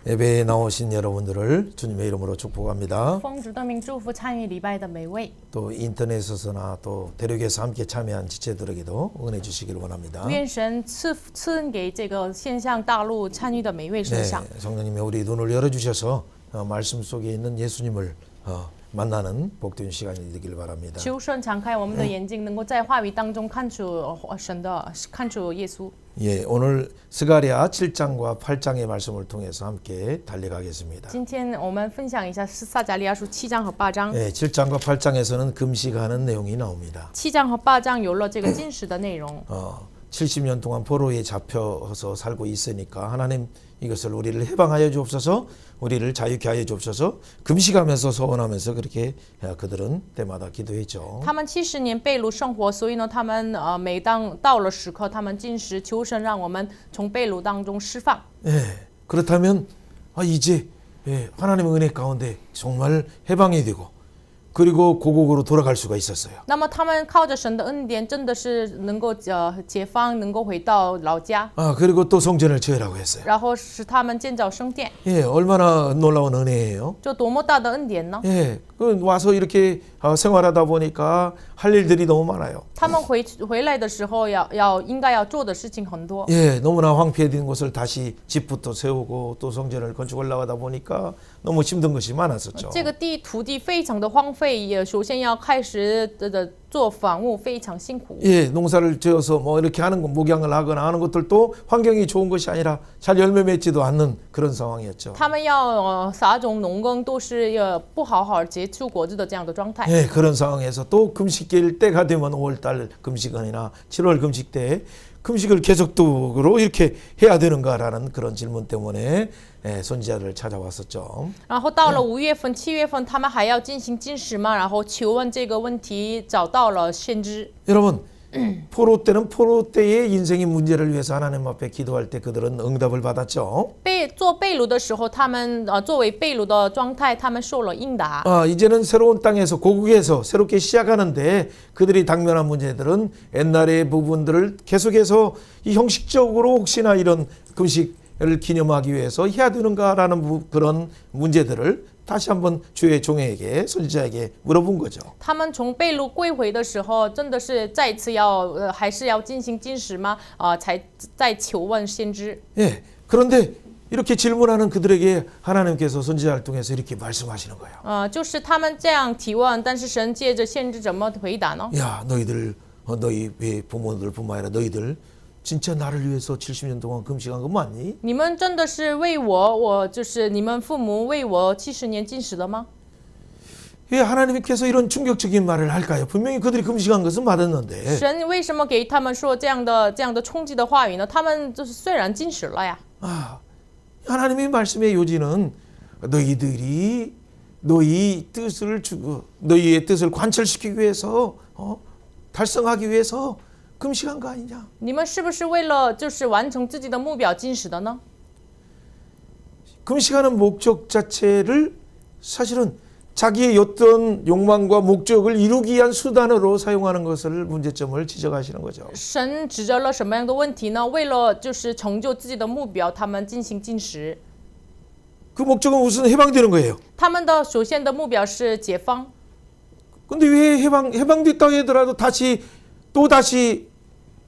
예배에 나오신 여러분들을 주님의 이름으로 축복합니다. 奉主的名祝福参与礼拜的每位， 또 인터넷에서나 또 대륙에서 함께 참여한 지체들에게도 은혜 주시기를 원합니다. 愿神赐恩给这个线上大陆参与的每位神像。 성령님이 우리 눈을 열어주셔서 말씀 속에 있는 예수님을 만나는 복된 시간이 되길 바랍니다. 求神敞开我们的眼睛，能够在话语当中看出看出耶稣。 예, 오늘 스가랴 7장과 8장의 말씀을 통해서 함께 달려가겠습니다. 今天我们分享一下撒迦利亚书7章和8章。 예, 7장과 8장에서는 금식하는 내용이 나옵니다. 7章和8章有了这个禁食的内容。 70년 동안 포로에 잡혀서 살고 있으니까 하나님 이것을 우리를 해방하여 주옵소서, 우리를 자유케 하여 주옵소서, 금식하면서 소원하면서 그렇게 그들은 때마다 기도했죠. 他们70年被掳生活，所以呢，他们每当到了时刻，他们禁食求神，让我们从被掳当中释放。 예, 그렇다면 이제 하나님의 은혜 가운데 정말 해방이 되고 그리고 고국으로 돌아갈 수가 있었어요. 那么他们靠着神的恩典，真的是能够解放，能够回到老家， 그리고 또 성전을 지으라고 했어요. 然后使他们建造圣殿， 예, 얼마나 놀라운 은혜예요. 这多么大的恩典呢？ 예, 와서 이렇게 생활하다 보니까 할 일들이 너무 많아요. 他们回来的时候应该要做的事情很多。 예, 너무나 황폐해진 곳을 다시 집부터 세우고 또 성전을 건축하려고 하다 보니까 너무 힘든 것이 많았었죠. 这个土地非常的荒废，也首先要开始的做房屋，非常辛苦。 예, 농사를 지어서 뭐 이렇게 하는 거, 목양을 하거나 하는 것들도 환경이 좋은 것이 아니라 잘 열매 맺지도 않는 그런 상황이었죠. 他们要撒种农耕都是不好好结出果子的这样的状态。 예, 그런 상황에서 또 금식일 때가 되면 5월달 금식원이나 7월 금식 때 금식을 계속적으로 이렇게 해야 되는가라는 그런 질문 때문에 선지자를 찾아왔었죠. 然后到了5月份、7月份，他们还要进行禁食吗？然后求问这个问题，找到了先知。 여러분, 포로 때는 포로 때의 인생의 문제를 위해서 하나님 앞에 기도할 때 그들은 응답을 받았죠. 做被掳的时候，他们作为被掳的状态，他们受了应答。 이제는 새로운 땅에서 고국에서 새롭게 시작하는데 그들이 당면한 문제들은 옛날의 부분들을 계속해서 이 형식적으로 혹시나 이런 금식을 기념하기 위해서 해야 되는가라는 그런 문제들을 다시 한번 주의 종에게 선지자에게 물어본 거죠. 他们从被掳归回的时候，真的是再次还是要进行禁食吗？才再求问先知。 예, 그런데 이렇게 질문하는 그들에게 하나님께서 선지자를 통해서 이렇게 말씀하시는 거예요. 就是他们这样提问，但是神借着先知怎么回答呢？ 야, 너희들 너희 부모들뿐만 아니라 너희들 진짜 나를 위해서 70년 동안 금식한 거 맞니? 你们真的是为我就是你们父母为我70年禁食的吗？ 왜 하나님께서 이런 충격적인 말을 할까요? 분명히 그들이 금식한 것은 맞았는데. 神为什么给他们说这样的冲击的话语呢？他们就是虽然禁食了呀， 하나님의 말씀의 요지는 너희들이 너희의 뜻을 관철시키기 위해서 달성하기 위해서 금식한 거 아니냐? 你们是不是为了就是完成自己的目标禁食的呢？ 금식하는 목적 자체를 사실은 자기의 어떤 욕망과 목적을 이루기 위한 수단으로 사용하는 것을 문제점을 지적하시는 거죠. 神指着了什么样的问题呢？为了就是成就自己的目标，他们进行禁食。 그 목적은 우선 해방되는 거예요. 他们的首先的目标是解放。 근데 왜 해방됐다고 하더라도 또다시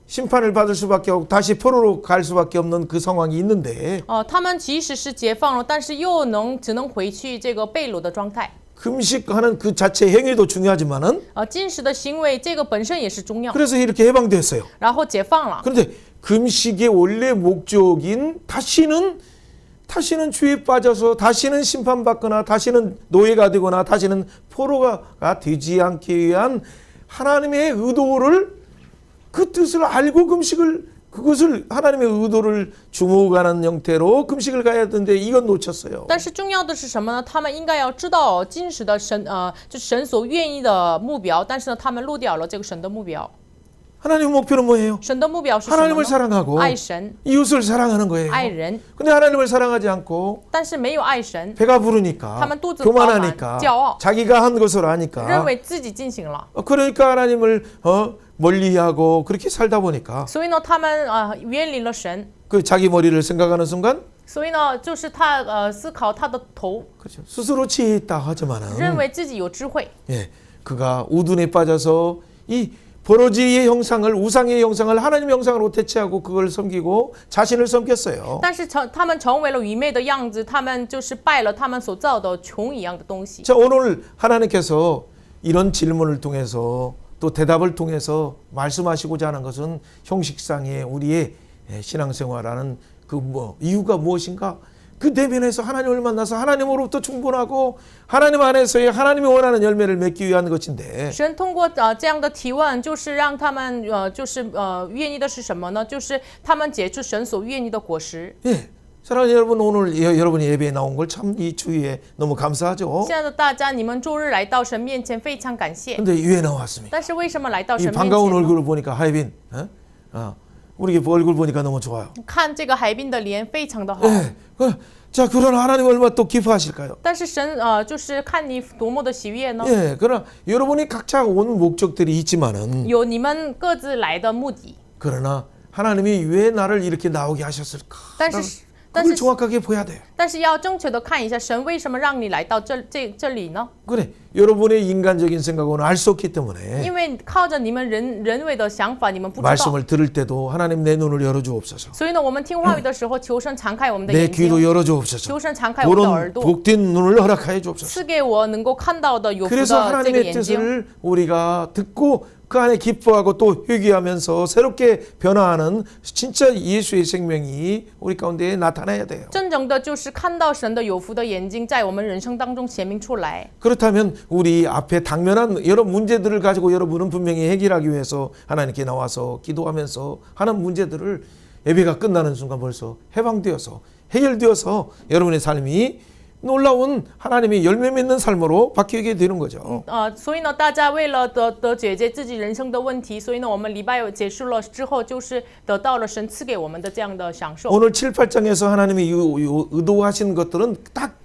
심판을 받을 수밖에 없고 다시 포로로 갈 수밖에 없는 그 상황이 있는데 他们即使是解放了，但是又只能回去这个被掳的状态。 금식하는 그 자체 행위도 중요하지만은 禁食的行为这个本身也是重要， 그래서 이렇게 해방됐어요. 然后解放了。 그런데 금식의 원래 목적인 다시는 죄에 빠져서 다시는 심판받거나 다시는 노예가 되거나 다시는 포로가 되지 않기 위한 하나님의 의도를 그 뜻을 알고 그것을 하나님의 의도를 주목하는 형태로 금식을 가야 하던데 이건 놓쳤어요. 但是重要的是什么呢？他们应该要知道禁食的就是神所愿意的目标，但是呢，他们漏掉了这个神的目标。 하나님의 목표는 뭐예요? 神的目标是什么 하나님을 呢？ 사랑하고 爱神、 이웃을 사랑하는 거예요. 爱人， 근데 하나님을 사랑하지 않고 但是没有爱神， 배가 부르니까 他们肚子 교만하니까 骄傲， 자기가 한 것을 认 아니까 为自己进行了， 그러니까 하나님을 멀리하고 그렇게 살다 보니까 所以呢，他们远离了神。 그 자기 머리를 생각하는 순간 所以呢，就是他思考他的头， 그렇죠. 스스로 지혜 있다 하지만은 认为自己有智慧， 예, 그가 우둔에 빠져서 이 버러지의 형상을 우상의 형상을 하나님의 형상으로 대체하고 그걸 섬기고 자신을 섬겼어요. 但是他们成为了愚昧的样子，他们就是拜了他们所造的穷一样的东西。 자, 오늘 하나님께서 이런 질문을 통해서 또 대답을 통해서 말씀하시고자 하는 것은 형식상의 우리의 신앙생활하는 그 이유가 무엇인가? 그 대면에서 하나님을 만나서 하나님으로부터 충분하고 하나님 안에서의 하나님이 원하는 열매를 맺기 위한 것인데 神通过这样的提问，就是让他们愿意的是什么呢？就是他们结出神所愿意的果实。 예. 사랑하는 여러분 오늘 여러분이 예배에 나온 걸 참 이 주위에 너무 감사하죠. 亲爱的大家，你们周日来到神面前，非常感谢。 근데 왜 나왔습니까? 但是为什么来到 이 神面 반가운 前呢？ 얼굴을 보니까 하이빈, 우리 얼굴 보니까 너무 좋아요. 看这个海滨的脸非常的好。 예. 자, 그러나 하나님 얼마나 또 기뻐하실까요? 但是神就是看你多么的喜悦呢？ 예. 그러나 여러분이 각자 온 목적들이 있지만은 有你们各自来的目的， 그러나 하나님이 왜 나를 이렇게 나오게 하셨을까? 但是 그걸 정확하게 보야 돼요. 但是要正确的看一下，神为什么让你来到这里呢？ 그래. 여러분의 인간적인 생각으로는 알 수 없기 때문에 因为靠着你们人为的想法，你们不知道。 말씀을 들을 때도 하나님 내 눈을 열어 주옵소서. 所以呢，我们听话语的时候，求神敞开我们的 내 眼 귀도 睛， 열어 주옵소서. 求神敞开我们的耳 그런 朵， 복된 눈을 허락하여 주옵소서. 赐给我能够看到的有福 그래서 的这个 하나님의 眼睛。 뜻을 우리가 듣고 그 안에 기뻐하고 또 회개하면서 새롭게 변화하는 진짜 예수의 생명이 우리 가운데 나타나야 돼요. 真正的就是看到神的有福的眼睛在我们人生当中显明出来。 그렇다면 우리 앞에 당면한 여러 문제들을 가지고 여러분은 분명히 해결하기 위해서 하나님께 나와서 기도하면서 하는 문제들을 예배가 끝나는 순간 벌써 해방되어서 해결되어서 여러분의 삶이 놀라운 하나님의 열매 맺는 삶으로 바뀌게 되는 거죠. 所以呢，大家为了得解决自己人生的问题，所以呢，我们礼拜结束了之后，就是得到了神赐给我们的这样的享受。 오늘 7, 8장에서 하나님이 의도하신 것들은 딱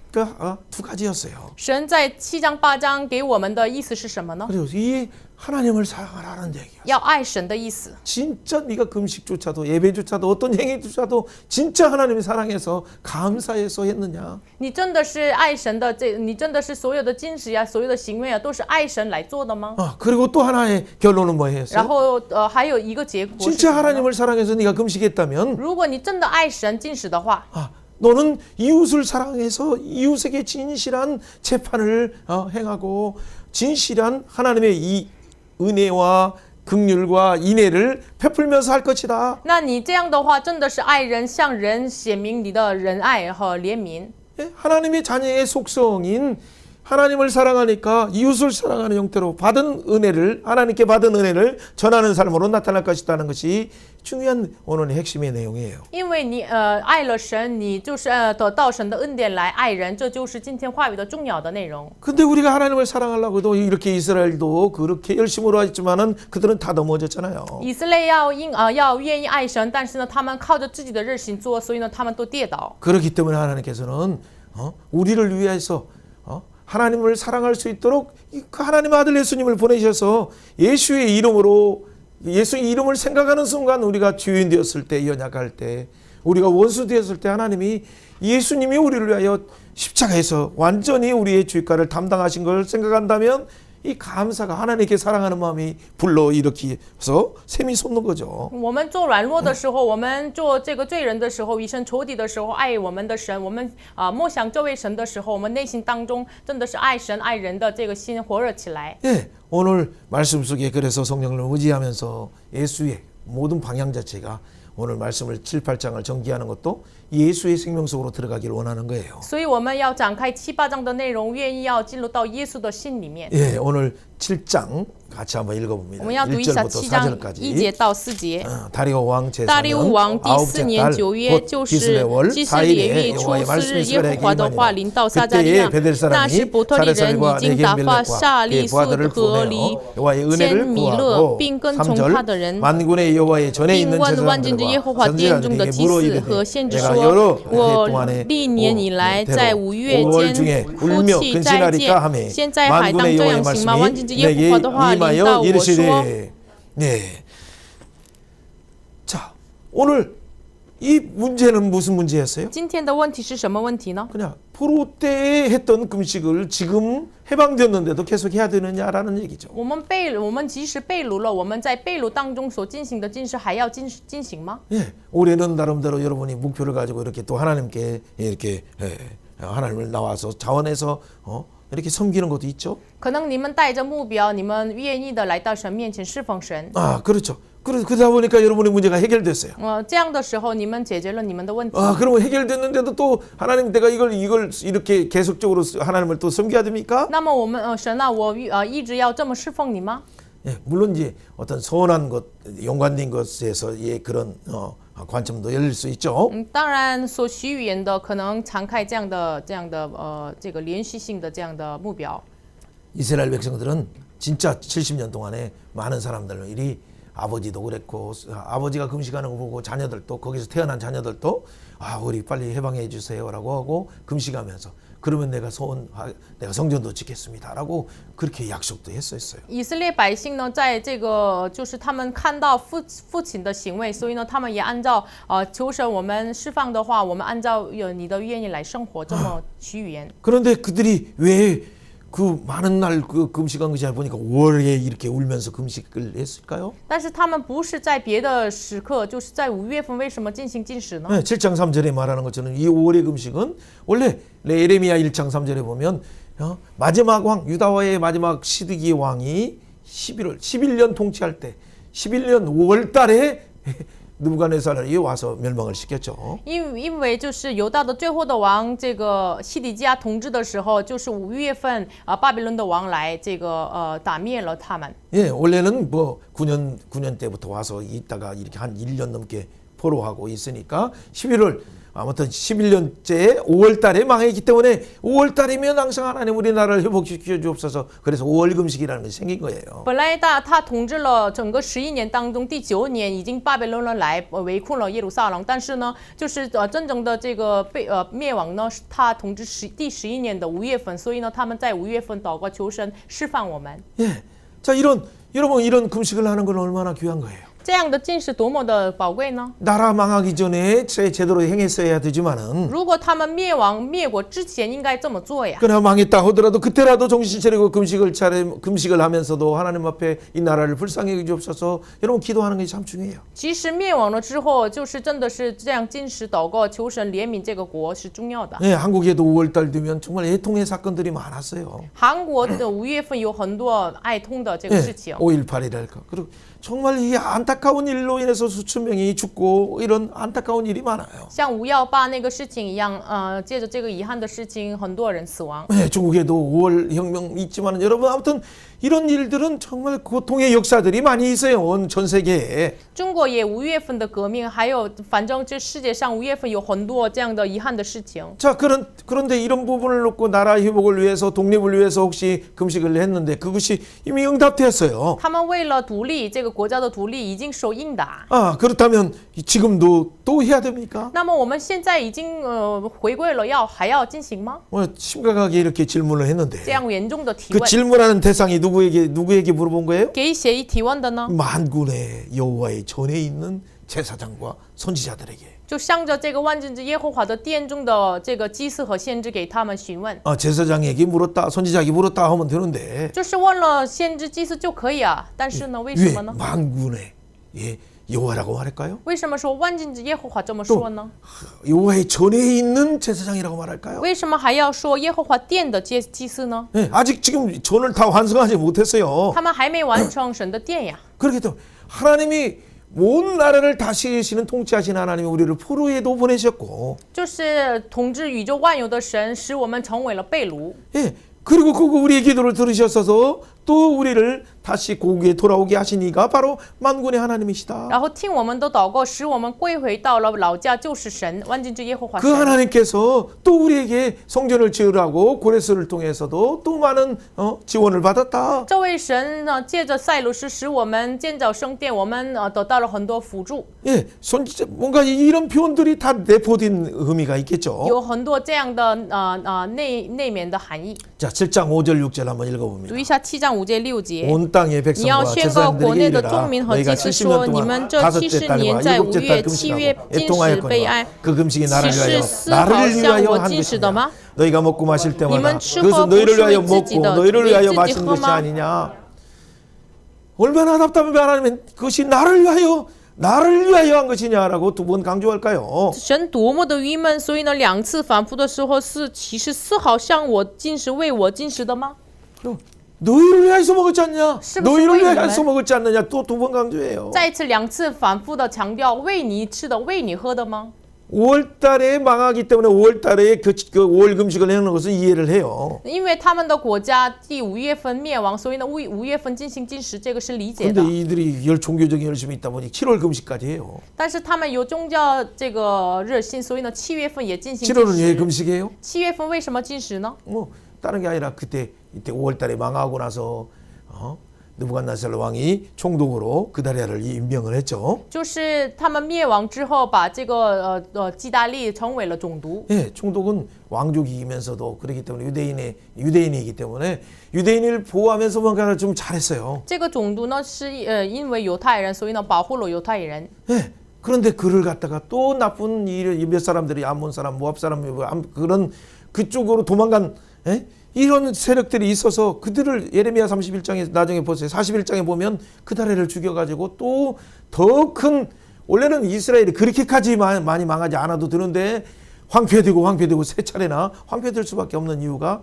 두 가지였어요. 神在7章8章给我们的意思是什么呢？ 그리고 이 하나님을 사랑하라는 얘기야. 要爱神的意思。 진짜 네가 금식조차도 예배조차도 어떤 행위조차도 진짜 하나님이 사랑해서 감사해서 했느냐? 你真的是爱神的你真的是所有的禁食呀，所有的行为啊，都是爱神来做的吗？ 그리고 또 하나의 결론은 뭐예요? 然后还有一个结果是什 진짜 么呢？ 하나님을 사랑해서 네가 금식했다면 如果你真的爱神禁食的话， 너는 이웃을 사랑해서 이웃에게 진실한 재판을 행하고 진실한 하나님의 이 은혜와 긍휼과 인애를 베풀면서 할 것이다. 那你这样的话，真的是爱人，向人显明你的仁爱和怜悯。 하나님의 자녀의 속성인 하나님을 사랑하니까 이웃을 사랑하는 형태로 받은 은혜를 하나님께 받은 은혜를 전하는 삶으로 나타날 것이라는 것이 중요한 오늘의 핵심의 내용이에요. 因为你爱了神，你就是得到神的恩典来爱人，这就是今天话语的重要的内容。 근데 우리가 하나님을 사랑하려고도 이렇게 이스라엘도 그렇게 열심으로 했지만은 그들은 다 넘어졌잖아요. 以色列要愿意爱神，但是呢，他们靠着自己的热心做，所以呢，他们都跌倒。 그렇기 때문에 하나님께서는 우리를 위해서 하나님을 사랑할 수 있도록 그 하나님 아들 예수님을 보내셔서 예수의 이름으로 예수의 이름을 생각하는 순간 우리가 죄인 되었을 때 연약할 때 우리가 원수 되었을 때 하나님이 예수님이 우리를 위하여 십자가에서 완전히 우리의 죄가를 담당하신 걸 생각한다면 이 감사가 하나님께 사랑하는 마음이 불러일으켜서 샘이 솟는 거죠. 我们做软弱的时候，我们做这个罪人的时候，以身仇敌的时候，爱我们的神，我们默想这位神的时候，我们内心当中真的是爱神爱人的这个心火热起来。 예, 오늘 말씀 속에 그래서 성령을 의지하면서 예수의 모든 방향 자체가 오늘 말씀을 7, 8장을 전개하는 것도 예수의 생명 속으로 들어가기를 원하는 거예요. 所以我们要展开7、8章的内容，愿意要进入到耶稣的心里面。 예, 오늘 7장 같이 한번 我 읽어봅니다. 们要读一下 1절부터 7章1 4절까지. 节到4节。 다리오 왕 제4년 大利乌王第4年9月，就是基斯列月初4日，耶和华的话临到撒迦利亚。那时伯特利人已经打发夏利素和离千米勒，并跟从他的人， 만군의 여호와의 전에 并 있는 问万军之耶和华殿中的 제사장들에게 祭司 물어 和先知 내가 说： 여러 我 해 동안에 历年以来，在5月 5월 중에 间哭 울며 泣斋 근신하리까 戒， 하매 现在还当 만군의 这 여호와의 样行吗？ 말씀이 万军之耶和华的话临到 내게 我说。 임하여 이르시되. 네, 자, 오늘 이 문제는 무슨 문제였어요? 今天的问题是什么问题呢？ 그냥 포로 때에 했던 금식을 지금 해방되었는데도 계속 해야 되느냐라는 얘기죠. 我们即使被掳了，我们在被掳当中所进行的禁食还要进行吗？ 예, 올해는 나름대로 여러분이 목표를 가지고 이렇게 또 하나님께 이렇게 하나님을 나와서 자원해서 이렇게 섬기는 것도 있죠. 可能你们带着目标，你们愿意的来到神面前侍奉神。 아, 그렇죠. 그러다 보니까 여러분의 문제가 해결됐어요. 这样的时候，你们解决了你们的问题。 아, 그러면 해결됐는데도 또 하나님 내가 이걸 이렇게 계속적으로 하나님을 또 섬겨야 됩니까? 那么我们神啊，我一直要这么侍奉你吗？ 예, 물론 이제 어떤 선한 것, 연관된 것에서의 그런 관점도 열릴 수 있죠. 当然，所许予人的可能常开这样的这个连续性的这样的目标。 이스라엘 백성들은 진짜 70년 동안에 많은 사람들이 아버지도 그랬고 아버지가 금식하는 거 보고 자녀들도 거기서 태어난 자녀들도 아 우리 빨리 해방해 주세요라고 하고 금식하면서 그러면 내가 성전도 짓겠습니다라고 그렇게 약속도 했었어요. 以色列百姓呢，在这个就是他们看到父亲的行为，所以呢，他们也按照求神我们释放的话，我们按照你的愿意来生活，这么许语言。 그런데 그들이 왜 그 많은 날 그 금식한 것이 아니라 보니까 5월에 이렇게 울면서 금식을 했을까요? 但是他们不是在别的时刻，就是在5月份，为什么进行禁食呢？ 네, 7장 3절에 말하는 것처럼 이 5월의 금식은 원래 예레미야 1장 3절에 보면 마지막 왕 유다와의 마지막 시드기 왕이 11년 통치할 때 11년 5월 달에 느부갓네살이 와서 멸망을 시켰죠. 因为就是犹大的最后的王这个西底家统治的时候，就是5月份巴比伦的王来这个打灭了他们。 예, 원래는 뭐 9년 때부터 와서 있다가 이렇게 한 1년 넘게 포로하고 있으니까 11월 아무튼 11년째 5월 달에 망했기 때문에 5월 달이면 항상 하나님 우리나라를 회복시켜 주옵소서. 그래서 5월 금식이라는 것이 생긴 거예요. 本来他统治了整个11年当中，第9年已经巴比伦人来围困了耶路撒冷，但是呢，就是真正的这个灭亡呢，是他统治第11年的5月份，所以呢，他们在5月份祷告求神释放我们。 예, 자 여러분 이런 금식을 하는 건 얼마나 귀한 거예요. 这样的禁食多么的宝贵呢？ 나라 망하기 전에 제대로 행했어야 되지만은 如果他们灭国之前应该这么做呀。 그러나 망했다 하더라도 그때라도 정신 차리고 금식을 하면서도 하나님 앞에 이 나라를 불쌍히 여겨 주옵소서. 여러분 기도하는 게 참 중요해요. 其实灭亡了之后，就是真的是这样禁食祷告，求神怜悯这个国是重要的。 네, 한국에도 5월 달 되면 정말 애통의 사건들이 많았어요. 韩国的5月份有很多哀痛的这个事情。 5.18이랄까. 그리고 정말 이 안타까운 일로 인해서 수천 명이 죽고 이런 안타까운 일이 많아요. 像5.18那个事情一样，借着这个遗憾的事情，很多人死亡。 네, 중국에도 5월 혁명 있지만 여러분 아무튼 이런 일들은 정말 고통의 역사들이 많이 있어요. 전 세계에. 中国也5月份的革命，还有反正这世界上5月份有很多这样的遗憾的事情。 자, 그런데 이런 부분을 놓고 나라 회복을 위해서 독립을 위해서 혹시 금식을 했는데 그것이 이미 응답되었어요. 他们为了独立，这个国家的独立已经受应答。 아, 그렇다면 지금도 또 해야 됩니까? 那么我们现在已经回归了，还要进行吗？ 심각하게 이렇게 질문을 했는데 这样严重的提 그 问， 질문하는 대상이 누구에게 물어본 거예요? 给谁提问的呢？ 만군의 여호와의 전에 있는 제사장과 선지자들에게. 就向着这个万军之耶和华的殿中的这个祭司和先知给他们询问， 제사장에게 물었다, 선지자에게 물었다 하면 되는데 就是问了先知祭司就可以啊。但是呢，为什 왜 么呢？ 만군의 여호와라고 말할까요? 为什么说万军之耶和华这么说呢？ 여호와의 전에 있는 제사장이라고 말할까요? 为什么还要说耶和华殿的祭司呢？ 네, 아직 지금 전을 다 완성하지 못했어요. 他们还没完成神的殿呀。 그렇기 때문에 하나님이 온 나라를 다스리시는 통치하신 하나님이 우리를 포로에도 보내셨고, 就是统治宇宙万有的神，使我们成为了被掳。 예, 그리고 우리의 기도를 들으셔서 또 우리를 다시 고국에 돌아오게 하시니까 바로 만군의 하나님이시다. 然后听我们的祷告，使我们归回到了老家，就是神万军之耶和华 그 神。 하나님께서 또 우리에게 성전을 지으라고 고레스를 통해서도 또 많은 지원을 받았다. 这位神呢，借着塞鲁士使我们建造圣殿，我们得到了很多辅助， 예, 뭔가 이런 표현들이 다 내포된 의미가 있겠죠. 有很多这样的内面的含义。 자, 7장 5절 6절 한번 读 읽어봅니다. 一下7章5节6节。 온 땅의 你要 백성과 宣告国内 제사장들에게 的 이르라 众民和 너희가 祭司说， 70년 你 동안 们这 다섯째 70年 달과 在 일곱째 5 달 月7 月 금식하고 禁食悲哀， 애통하였거니와 그 금식이 岂 나를 是 위하여 丝毫 나를 像 위하여 我 한 禁食的 것이냐 吗？ 너희가 먹고 마실 你 때마다 们吃喝 그것은 不 너희를 是为 위하여 自己 먹고 的， 너희를 为 위하여 自己 마시는 喝 것이 吗？ 아니냐. 얼마나 답답하면 하나님은 그것이 나를 위하여 한 것이냐라고 두 번 강조할까요? 神多么的郁闷，所以呢，2次反复的时候是，其实丝毫像我禁食为我禁食的吗？ 너희를 위해서 먹었지 않냐? 是不是 너희를 为你 위해서 们？ 먹었지 않느냐? 또 두 번 강조해요. 再一次2次反复的强调，为你吃的，为你喝的吗？ 5월달에 망하기 때문에 5월달에 그 5월 금식을 해놓는 것은 이해를 해요. 因为他们的国家第5月份灭亡，所以呢5月份进行禁食，这个是理解 근데 的。 이들이 종교적인 열심이 있다 보니 7월 금식까지 해요. 但是他们有宗教这个热心，所以呢7月份也进行禁 7월은 왜 食。 금식해요? 7月份为什么禁食呢？ 뭐 다른 게 아니라 이때 5월달에 망하고 나서 느부갓네살 왕이 총독으로 그다리아를 임명을 했죠. 就是他们灭亡之后，把这个基大利成为了总督。 예, 총독은 왕족이면서도 그렇기 때문에 유대인이기 때문에 유대인을 보호하면서 뭔가를 좀 잘했어요. 这个总督呢是因为犹太人，所以呢保护了犹太人。 예, 그런데 그를 갖다가 또 나쁜 몇 사람들이 암몬 사람, 모압 사람 그런 그쪽으로 도망간 이런 세력들이 있어서 그들을 예레미야 31장에 나중에 보세요. 41장에 보면 그다리를 죽여가지고 또 더 큰 원래는 이스라엘이 그렇게까지 많이 망하지 않아도 되는데 황폐되고 세 차례나 황폐될 수밖에 없는 이유가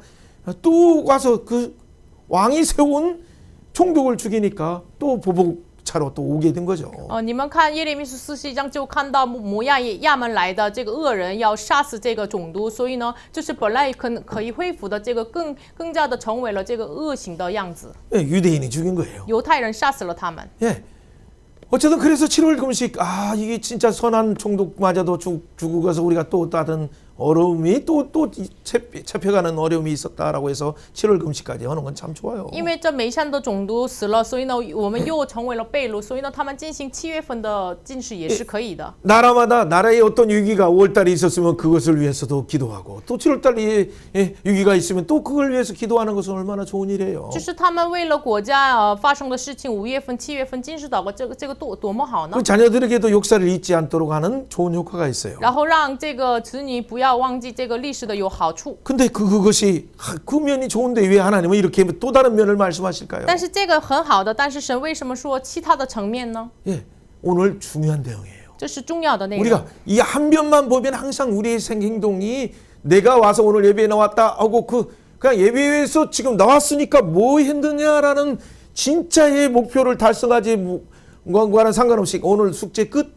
또 와서 그 왕이 세운 총독을 죽이니까 또 보복차로 또 오게 된 거죠. 你们看耶利米书41章就看到摩亚门来的这个恶人要杀死这个总督，所以呢，就是本来可以恢复的这个更加的成为了这个恶行的样子。 예, 유대인이 죽인 거예요. 犹太人杀死了他们。 예. 어쨌든 그래서 7월 금식 이게 진짜 선한 총독마저도 죽고 가서 우리가 또 다른 어려움이 또 잡혀가는 어려움이 있었다라고 해서 7월 금식까지 하는 건 참 좋아요. 因为这梅善的总督死了，所以呢，我们又成为了被掳，所以呢，他们进行7月份的禁食也是可以的。 나라마다 나라에 어떤 위기가 5월달에 있었으면 그것을 위해서도 기도하고 또 7월달에 위기가 있으면 또 그걸 위해서 기도하는 것은 얼마나 좋은 일이에요. 就是他们为了国家发生的事情，5月份、7月份禁食祷告，这个多么好呢？ 그 자녀들에게도 역사를 잊지 않도록 하는 좋은 효과가 있어요. 然后让这个子女不要忘记这个历史的有好处。 근데 그것이 그 면이 좋은데 왜 하나님은 이렇게 또 다른 면을 말씀하실까요? 但是这个很好的，但是神为什么说其他的层面呢？ 예, 오늘 중요한 내용이에요. 这是重要的内容。 우리가 이 한 면만 보면 항상 우리의 행동이 내가 와서 오늘 예배에 나왔다 하고 그냥 예배에서 지금 나왔으니까 뭐 했느냐라는 진짜의 목표를 달성하지 뭐와는 상관없이 오늘 숙제 끝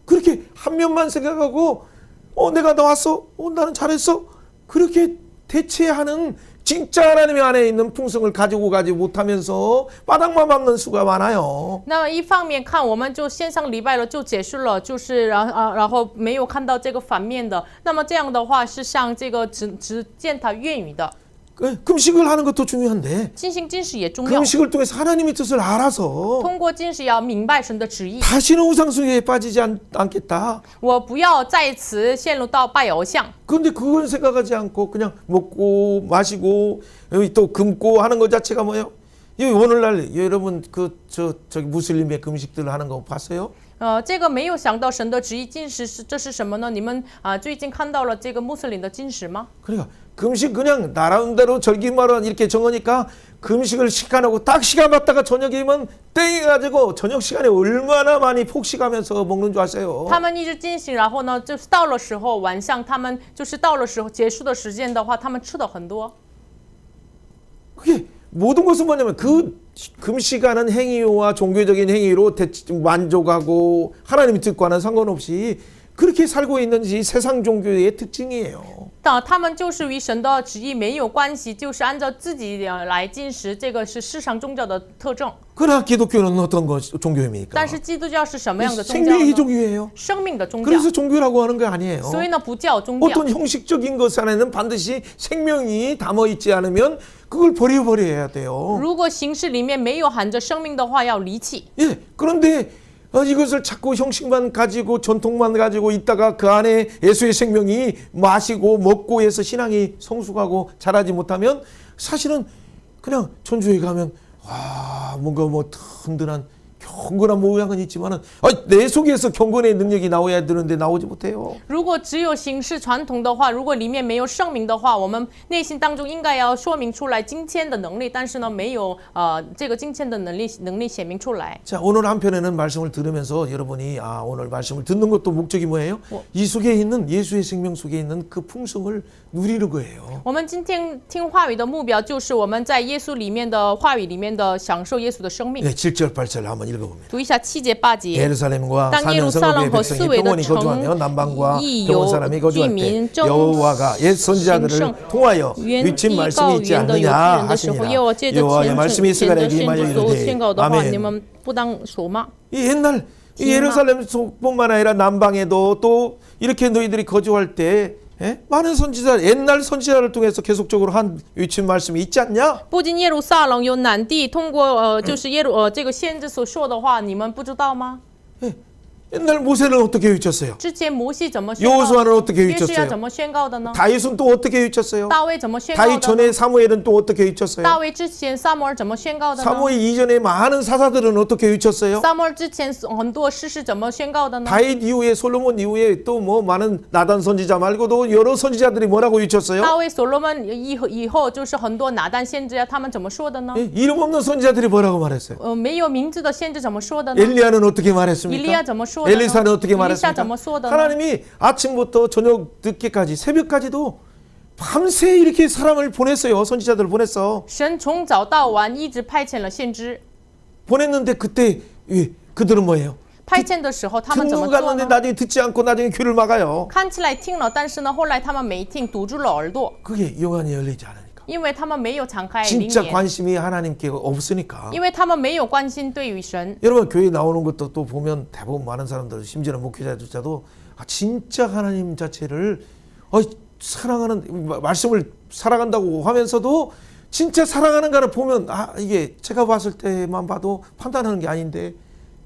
그렇게 한 면만 생각하고 내가 나왔어 나는 잘했어 그렇게 대체하는 진짜 하나님의 안에 있는 풍성을 가지고 가지 못하면서 바닥만 밟는 수가 많아요. 那一方面看，我们就线上礼拜了就结束了，就是然后没有看到这个反面的。那么这样的话是像这个只践踏愿语的。 금식을 하는 것도 중요한데 进行禁食也重要， 금식을 통해서 하나님의 뜻을 알아서 通过禁食要明白神的旨意。 다시는 우상숭배에 빠지지 않겠다. 我不要再次陷入到拜偶像。 그런데 그건 생각하지 않고 그냥 먹고 마시고 또 굶고 하는 것 자체가 뭐예요? 오늘날 여러분 저기 무슬림의 금식들 하는 거 봤어요? 这个没有想到神的旨意禁食这是什么呢？你们最近看到了这个穆斯林的禁食吗？ 그러니까 금식 그냥 나름대로 절기말은 이렇게 정하니까 금식을 시간하고 딱 시간 맞다가 저녁이면 땡해가지고 저녁 시간에 얼마나 많이 폭식하면서 먹는 줄 아세요? 他们一直进行，然后呢，就是到了时候晚上，他们就是到了时候结束的时间的话，他们吃的很多。 그게 모든 것은 뭐냐면 그 금식하는 행위와 종교적인 행위로 만족하고 하나님의 뜻과는 상관없이 그렇게 살고 있는지 세상 종교의 특징이에요. 他们就是与神的旨意没有关系，就是按照自己来进食，这个是世上宗教的特征。 그러나 기독교는 어떤 종교입니까? 但是基督教是什么样的宗教 생명의 呢？ 종교예요. 生命的宗教。 그래서 종교라고 하는 거 아니에요. 所以呢，不叫宗教。 어떤 형식적인 것 안에는 반드시 생명이 담아 있지 않으면 그걸 버려야 돼요. 如果形式里面没有含着生命的话，要离弃。 예, 그런데 이것을 자꾸 형식만 가지고 전통만 가지고 있다가 그 안에 예수의 생명이 마시고 먹고 해서 신앙이 성숙하고 자라지 못하면 사실은 그냥 천주에 가면 와, 뭔가 뭐 든든한 경건한 모양은 있지만은 내 속에서 경건의 능력이 나와야 되는데 나오지 못해요. 如果只有形式传统的话，如果里面没有圣名的话，我们内心当中应该要说明出来金签的能力，但是呢，没有这个金签的能力显明出来。 자, 오늘 한편에는 말씀을 들으면서 여러분이 오늘 말씀을 듣는 것도 목적이 뭐예요? 이 속에 있는 예수의 생명 속에 있는 그 풍성을 누리는 거예요. 我们今天听话语的目标就是我们在耶稣里面的话语里面的享受耶稣的生命。 네, 7절 8절 한번 읽어봅니다. 读一下7节8节。 예루살렘과当耶路撒冷 사면성읍의 和四 백성이 围的 평온히 거주하며 城 남방과 亦 평온 有 사람이 居 거주할 民 때 正 여호와가 옛 兴 선지자들을 盛 통하여 原 위친 地 말씀이 告 있지 原的有 않느냐 人的时候， 하시니라. 耶和华借着 여호와의 前 말씀이 前的 이스라엘에게 先 임하여 知所 이르되 宣告的话， 아멘. 你们不当说吗？ 이 옛날 이 예루살렘뿐만 아니라 남방에도 또 이렇게 너희들이 거주할 때 많은 선지자 옛날 선지자를 통해서 계속적으로 한 위친 말씀이 있지 않냐? 不仅耶路撒冷有南地，通过就是这个先知所说的话，你们不知道吗？ 옛날 모세는 어떻게 위쳤어요? 之前摩西怎么宣告？ 여호수아는 어떻게 约书亚 위쳤어요? 怎么宣告的呢？ 다윗은 또 어떻게 위쳤어요? 大卫怎么宣告 다윗 的呢？ 전에 사무엘은 또 어떻게 위쳤어요? 大卫之前撒母耳怎么宣告的呢？ 사무엘 이전에 많은 사사들은 어떻게 위쳤어요? 撒母耳之前很多诗是怎么宣告的呢？ 다윗 이후에 솔로몬 이후에 또 뭐 많은 나단 선지자 말고도 여러 선지자들이 뭐라고 위쳤어요? 大卫、所罗门以后就是很多拿单先知啊，他们怎么说的呢？ 이름 없는 선지자들이 뭐라고 말했어요? 没有名字的先知怎么说的呢？ 엘리야는 어떻게 以利 말했습니까? 亚怎么说的呢？ 엘리사는 어떻게 以利沙怎 말했습니까? 么说的呢？ 하나님이 아침부터 저녁 늦게까지 새벽까지도 밤새 이렇게 사람을 보냈어요. 선지자들을 보냈어. 神从早到晚一直派遣了先知， 보냈는데 그때 그들은 뭐예요? 派遣的时候他们怎么 듣는 做 갔는데 呢？ 나중에 듣지 않고 나중에 귀를 막아요. 看起来听了，但是呢，后来他们没听，堵住了耳朵， 그게 영안이 열리지 않으니까. 因为他们没有敞开灵 진짜 眼， 관심이 하나님께 없으니까. 因为他们没有关心对于神。 여러분 교회 나오는 것도 또 보면 대부분 많은 사람들 심지어는 목회자조차도 진짜 하나님 자체를 사랑하는 말씀을 사랑한다고 하면서도 진짜 사랑하는가를 보면 이게 제가 봤을 때만 봐도 판단하는 게 아닌데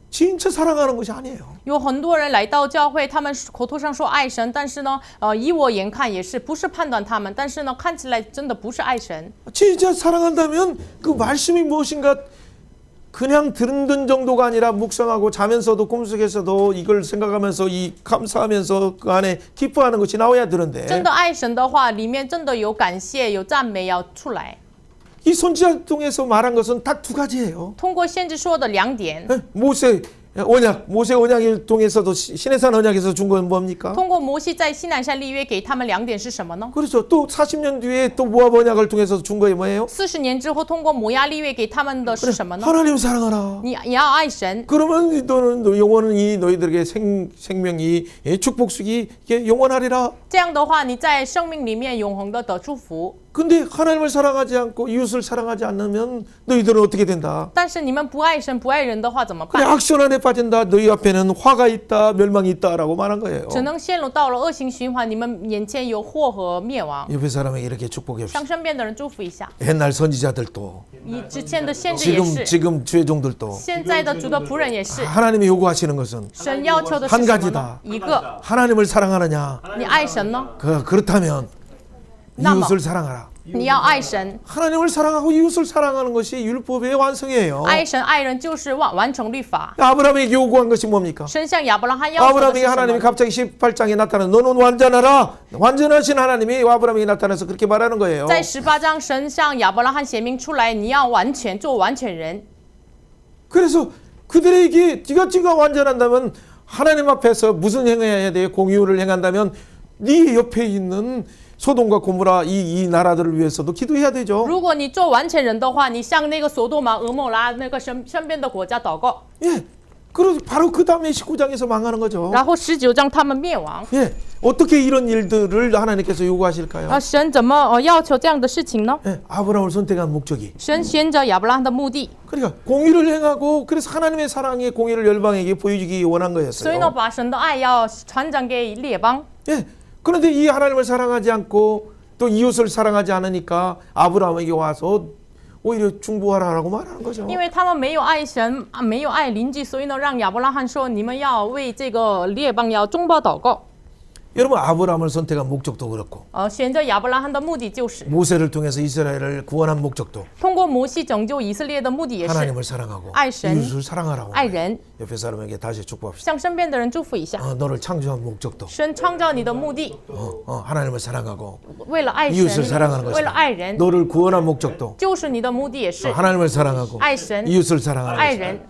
진짜 사랑하는 것이 아니에요. 有很多人来到教会，他们口头上说爱神，但是呢，以我眼看也是不是判断他们，但是呢，看起来真的不是爱神。 진짜 사랑한다면 그 말씀이 무엇인가 그냥 듣는 정도가 아니라 묵상하고 자면서도 꿈속에서도 이걸 생각하면서 이 감사하면서 그 안에 기뻐하는 것이 나와야 되는데 真的爱神的话，里面真的有感谢、有赞美要出来。 이 선지자 통해서 말한 것은 딱 두 가지예요. 通过先知说的2点， 모세 언약을 통해서도 시내산 언약에서 준 건 뭡니까? 通过摩西在西南山立约给他们2点是什么呢？ 그렇죠. 또 40년 뒤에 또 모압 언약을 통해서 준 거예요. 뭐예요? 40年之后，通过摩押立约给他们的是什么呢？ 하나님 사랑하라. 你要爱神， 그러면 너는 영원히 너희들에게 생명이 축복수기 이게 영원하리라. 这样的话，你在生命里面永恒的得祝福。 근데 하나님을 사랑하지 않고 이웃을 사랑하지 않으면 너희들은 어떻게 된다? 但是你们不爱神、不爱人的话怎么 그래 办？ 악순 안에 빠진다. 너희 앞에는 화가 있다, 멸망이 있다라고 말한 거예요. 只能陷入到了恶性循环，你们眼前有祸和灭亡。 옆에 사람에게 이렇게 축복해 向 봅시다. 身边的人祝福一下。 옛날 선지자들도 以之前的先知也是， 지금 죄종들도 现在的主的仆人也是。 하나님이 요구하시는 것은 神要求的是 한 什么 가지다 呢？一个， 하나님을 사랑하느냐? 你爱神呢？ 그렇다면 나머. 이웃을 사랑하라. 你要爱神， 하나님을 사랑하고 이웃을 사랑하는 것이 율법의 완성이에요. 爱神爱人就是完成律法。 아브라함에게 요구한 것이 뭡니까? 神向亚伯拉罕要求的是 아브라함에게 什 하나님이 么？ 갑자기 18장에 나타나 너는 완전하라. 완전하신 하나님이 아브라함에게 나타나서 그렇게 말하는 거예요. 在18章，神向亚伯拉罕显明出来，你要完全做完全人。 그래서 그들에게 네가 완전한다면 하나님 앞에서 무슨 행해야 돼요? 공의를 행한다면 네 옆에 있는 소돔과 고모라 이 나라들을 위해서도 기도해야 되죠. 如果你做完全人的话，你向那个索多玛、俄摩拉那个身边的国家祷告， 예. 그리고 바로 그 다음에 19장에서 망하는 거죠. 然后19章他们灭亡。 예. 어떻게 이런 일들을 하나님께서 요구하실까요? 神怎么要求这样的事情呢？ 예. 아브라함을 선택한 목적이 神选择亚伯拉罕的目的， 그러니까 공의를 행하고 그래서 하나님의 사랑의 공의를 열방에게 보여주기 원한 所以呢， 거였어요. 把神的爱要传讲给列邦。 예. 그런데 이 하나님을 사랑하지 않고 또 이웃을 사랑하지 않으니까 아브라함에게 와서 오히려 중보하라라고 말하는 거죠. 因为他们没有爱神，没有爱邻居，所以呢，让亚伯拉罕说：“你们要为这个列邦要中保祷告。” 여러분 아브라함을 선택한 목적도 그렇고 选择亚伯拉罕的目的就是 모세를 통해서 이스라엘을 구원한 목적도 通过摩西拯救以色列的目的也是 하나님을 사랑하고 爱神 이웃을 사랑하라고 爱人。 옆에 사람에게 다시 축복합시다. 向身边的人祝福一下， 너를 창조한 목적도 神创造你的目的， 하나님을 사랑하고 为了爱 이웃을 神， 사랑하는 为了 것이다. 爱人， 너를 구원한 목적도 就是你的目的也是 하나님을 사랑하고 爱神、 이웃을 사랑하는 爱 것이다. 人。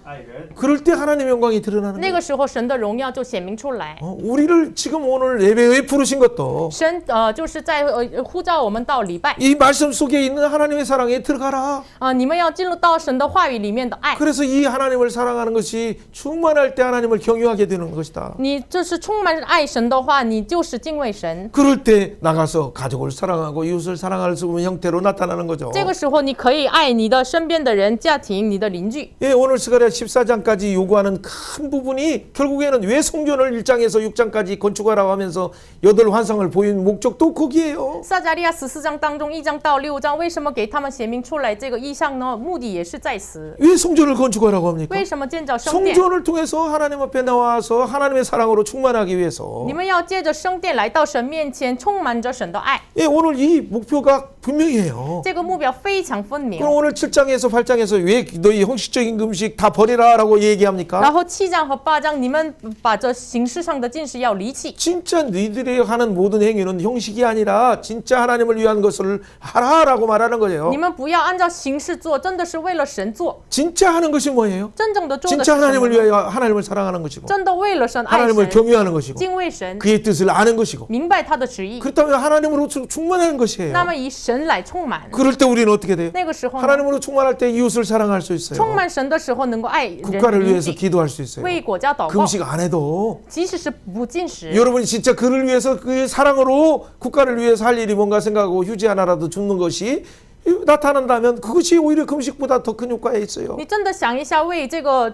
그럴 때 하나님의 영광이 드러나는 那 거예요. 个时候，神的荣耀就显明出来。 우리를 지금 오늘 예배에 부르신 것도 神就是在呼召我们到礼拜 이 말씀 속에 있는 하나님의 사랑에 들어가라. 你们要进入到神的话语里面的爱。 그래서 이 하나님을 사랑하는 것이 충만할 때 하나님을 경유하게 되는 것이다. 你就是充满爱神的话，你就是敬畏神。 그럴 때 나가서 가족을 사랑하고 이웃을 사랑할 수 있는 형태로 나타나는 거죠. 这个时候，你可以爱你的身边的人、家庭、你的邻居。 예, 오늘 스가랴 14장까지 요구하는 큰 부분이 결국에는 왜 성전을 1장에서 6장까지 건축하라고 하면서 8환상을 보인 목적도 거기에요. 撒迦利亚14章当中1章到6章，为什么给他们显明出来这个意象呢？目的也是在此。 왜 성전을 건축하라고 합니까? 为什么建造圣殿？ 성전을 통해서 하나님 앞에 나와서 하나님의 사랑으로 충만하기 위해서 你们要借着圣殿来到神面前，充满着神的爱。 예, 오늘 이 목표가 분명해요. 这个目标非常分明。 그럼 오늘 7장에서 8장에서 왜 너희 형식적인 금식 다 버리라라고 얘기합니까? 然后7章和8章，你们把这形式上的禁食要离弃。 진짜 너희들이 하는 모든 행위는 형식이 아니라 진짜 하나님을 위한 것을 하라라고 말하는 거예요. 你们不要按照形式做，真的是为了神做。 진짜 하는 것이 뭐예요? 真正的做的是 진짜 什么 하나님을 呢？ 위하여 하나님을 사랑하는 것이고 真的为了神爱 하나님을 神， 경유하는 것이고 敬畏神， 그의 뜻을 아는 것이고 明白他的旨意， 그렇다면 하나님으로 충만하는 것이에요. 那么以神来充满。 그럴 때 우리는 어떻게 돼요? 那个时候呢， 하나님으로 충만할 때 이웃을 사랑할 수 있어요. 充满神的时候，能够爱人 국가를 邻 위해서 居， 기도할 수 있어요. 为国家祷告， 금식 안 해도 即使是不进食。 여러분이 진짜 그를 위해서 그 사랑으로 국가를 위해서 할 일이 뭔가 생각하고 휴지 하나라도 줍는 것이 나타난다면 그것이 오히려 금식보다 더 큰 효과에 있어요. 你真的想一下，为这个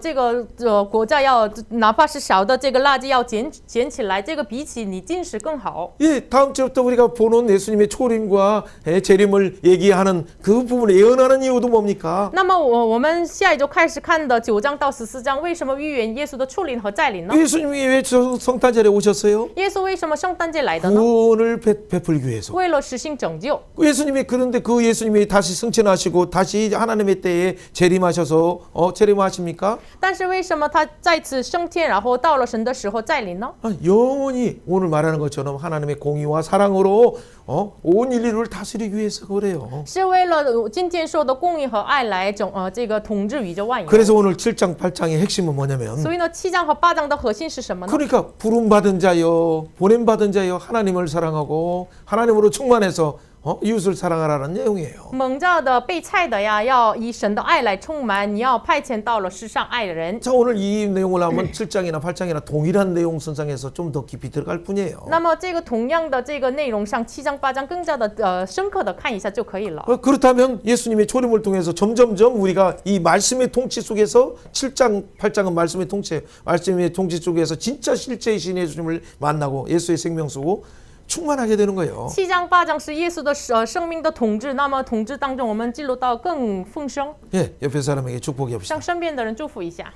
国家要哪怕是小的这个垃圾要捡起来，这个比起你进食更好。 예, 다음 주부터 우리가 보는 예수님의 초림과 재림을 얘기하는 그 부분을 예언하는 이유도 뭡니까? 那么我们下一周开始看的9章到14章，为什么预言耶稣的出临和再临呢？ 예수님이 왜 성탄절에 오셨어요? 耶稣为什么圣诞节来的呢？ 구원을 베풀기 위해서. 为了实行拯救。 예수님이 그런데 그 예수님이 다시 승천하시고 다시 하나님의 때에 재림하셔서 재림하십니까? 但是为什么他再次升天，然后到了神的时候再临呢？ 영원히 오늘 말하는 것처럼 하나님의 공의와 사랑으로 온 인류를 다스리기 위해서 그래요. 是为了今天说的公义和爱来这个统治宇宙万有。 그래서 오늘 7장 8장의 핵심은 뭐냐면 所以呢，7章和8章的核心是什么呢？ 그러니까 부름받은 자여 보냄받은 자여 하나님을 사랑하고 하나님으로 충만해서 이웃을 사랑하라는 내용이에요. 蒙召的、被菜的呀，要以神的爱来充满。你要派遣到了世上爱的人。 자, 오늘 이 내용을 하면 7장이나 8장이나 동일한 내용 선상에서 좀 더 깊이 들어갈 뿐이에요. 那么这个同样的这个内容上，7章、8章更加的深刻的看一下就可以了。 그렇다면 예수님의 초림을 통해서 점점점 우리가 이 말씀의 통치 속에서 7장, 8장은 말씀의 통치 속에서 진짜 실제의 신 예수님을 만나고 예수의 생명 쓰고 충만하게 되는 거예요. 7章、8章是耶稣的生命的统治，那么统治当中我们进入到更丰盛。 예, 옆에 사람에게 축복해 봅시다. 向身边的人祝福一下，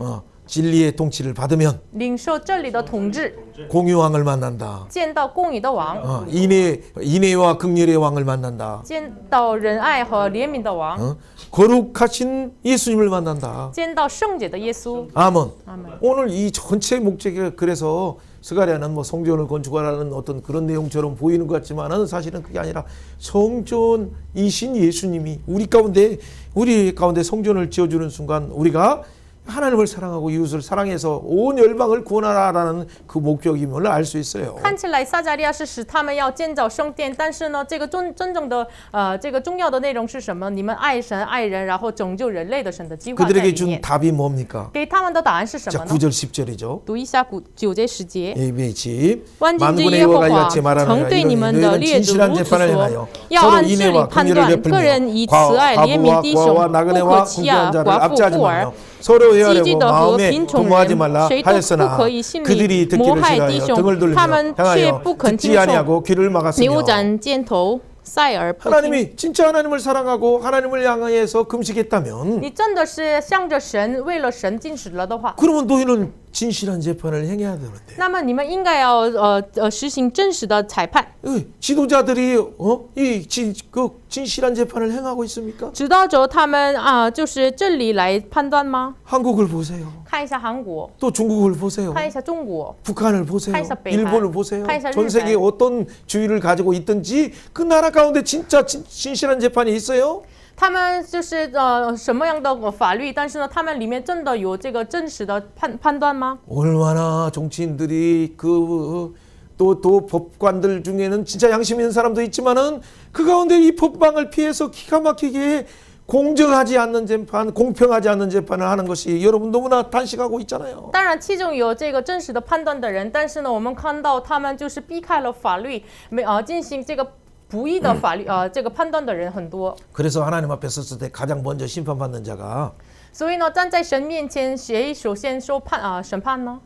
진리의 통치를 받으면 领受这里的统治， 공유왕을 만난다. 见到公义的王， 인애와 긍휼의 왕을 만난다. 见到仁爱和怜悯的王， 거룩하신 예수님을 만난다. 见到圣洁的耶稣。 아멘. 아멘. 오늘 이 전체 목적이 그래서 스가랴는 뭐 성전을 건축하라는 어떤 그런 내용처럼 보이는 것 같지만은 사실은 그게 아니라 성전이신 예수님이 우리 가운데 성전을 지어주는 순간 우리가 하나님을 사랑하고 이웃을 사랑해서 온 열방을 구원하라는 그 목적임을 알 수 있어요. 看起来撒迦利亚是使他们要建造圣殿，但是呢，这个真正的这个重要的内容是什么？你们爱神爱人，然后拯救人类的神的计划在 그들에게 里 준 面。 답이 뭡니까? 给他们的答案是什 자, 么呢？ 9절 10절이죠. 读一下9节10节。 ABH 万军之 만군의 耶和 여호와가 华 이같이 말하노라 曾对你们的 너희는 列祖 진실한 如此 재판을 说 행하여 ：要 서로 按治理 인애와 判 긍휼을 断，个人以慈爱怜悯 베풀며 弟兄， 과부와 不 나그네와 可欺压 궁핍한 자를 寡妇 압제하지 孤儿 말며 。 서로 积极 헤아려고 的和 마음에 贫穷 동무하지 人， 말라 谁都不 하였으나 可以心里 그들이 谋 듣기를 害弟 싫어하여 등을 兄， 돌리며 他们却 향하여 不肯 듣지 听从， 아니하고 귀를 막았으며 扭转肩头，塞耳不听。 하나님이 진짜 하나님을 사랑하고 하나님을 향해서 금식했다면 你真的是向着神，为了神进食了的话， 그러면 너희는 진실한 재판을 행해야 되는데. 那么你们应该要实行真实的裁判。 지도자들이 그 진실한 재판을 행하고 있습니까? 指导者他们就是真理来判断吗？ 한국을 보세요. 看一下韩国， 또 중국을 보세요. 看一下中国， 북한을 보세요. 카이사北韩, 일본을 보세요. 카이사 전 세계에 일본. 어떤 주의를 가지고 있든지 그 나라 가운데 진짜 진실한 재판이 있어요. 他们就是什么样的法律，但是呢，他们里面真的有这个真实的判断吗？ 얼마나 정치인들이 또 법관들 중에는 진짜 양심 있는 사람도 있지만은 그 가운데 이 법방을 피해서 기가 막히게 공정하지 않는 재판, 공평하지 않는 재판을 하는 것이 여러분 너무나 단식하고 있잖아요. 当然，其中有这个真实的判断的人，但是呢，我们看到他们就是避开了法律，进行这个不义的法律这个判断的人很多。 그래서 하나님 앞에 섰을 때 가장 먼저 심판받는 자가 所以呢，站在神面前，谁首先受审判呢？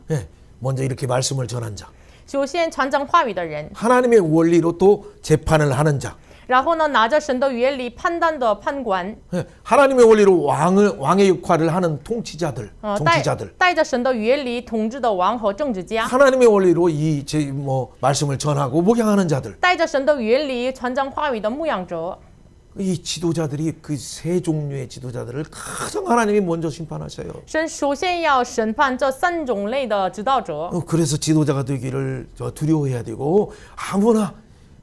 먼저 이렇게 말씀을 전한 자. 首先传讲话语的人， 하나님의 원리로 또 재판을 하는 자. 然后呢，拿着神的原理判断的判官， 하나님의 원리로 왕의 역할을 하는 통치자들, 정치자들. 带着神的原理统治的王和政治家， 하나님의 원리로 말씀을 전하고 목양하는 자들. 带着神的原理传讲话语的牧养者。 이 지도자들이 그 세 종류의 지도자들을 가장 하나님이 먼저 심판하셔요. 神首先要审判这三种类的指导者， 그래서 지도자가 되기를 두려워해야 되고 아무나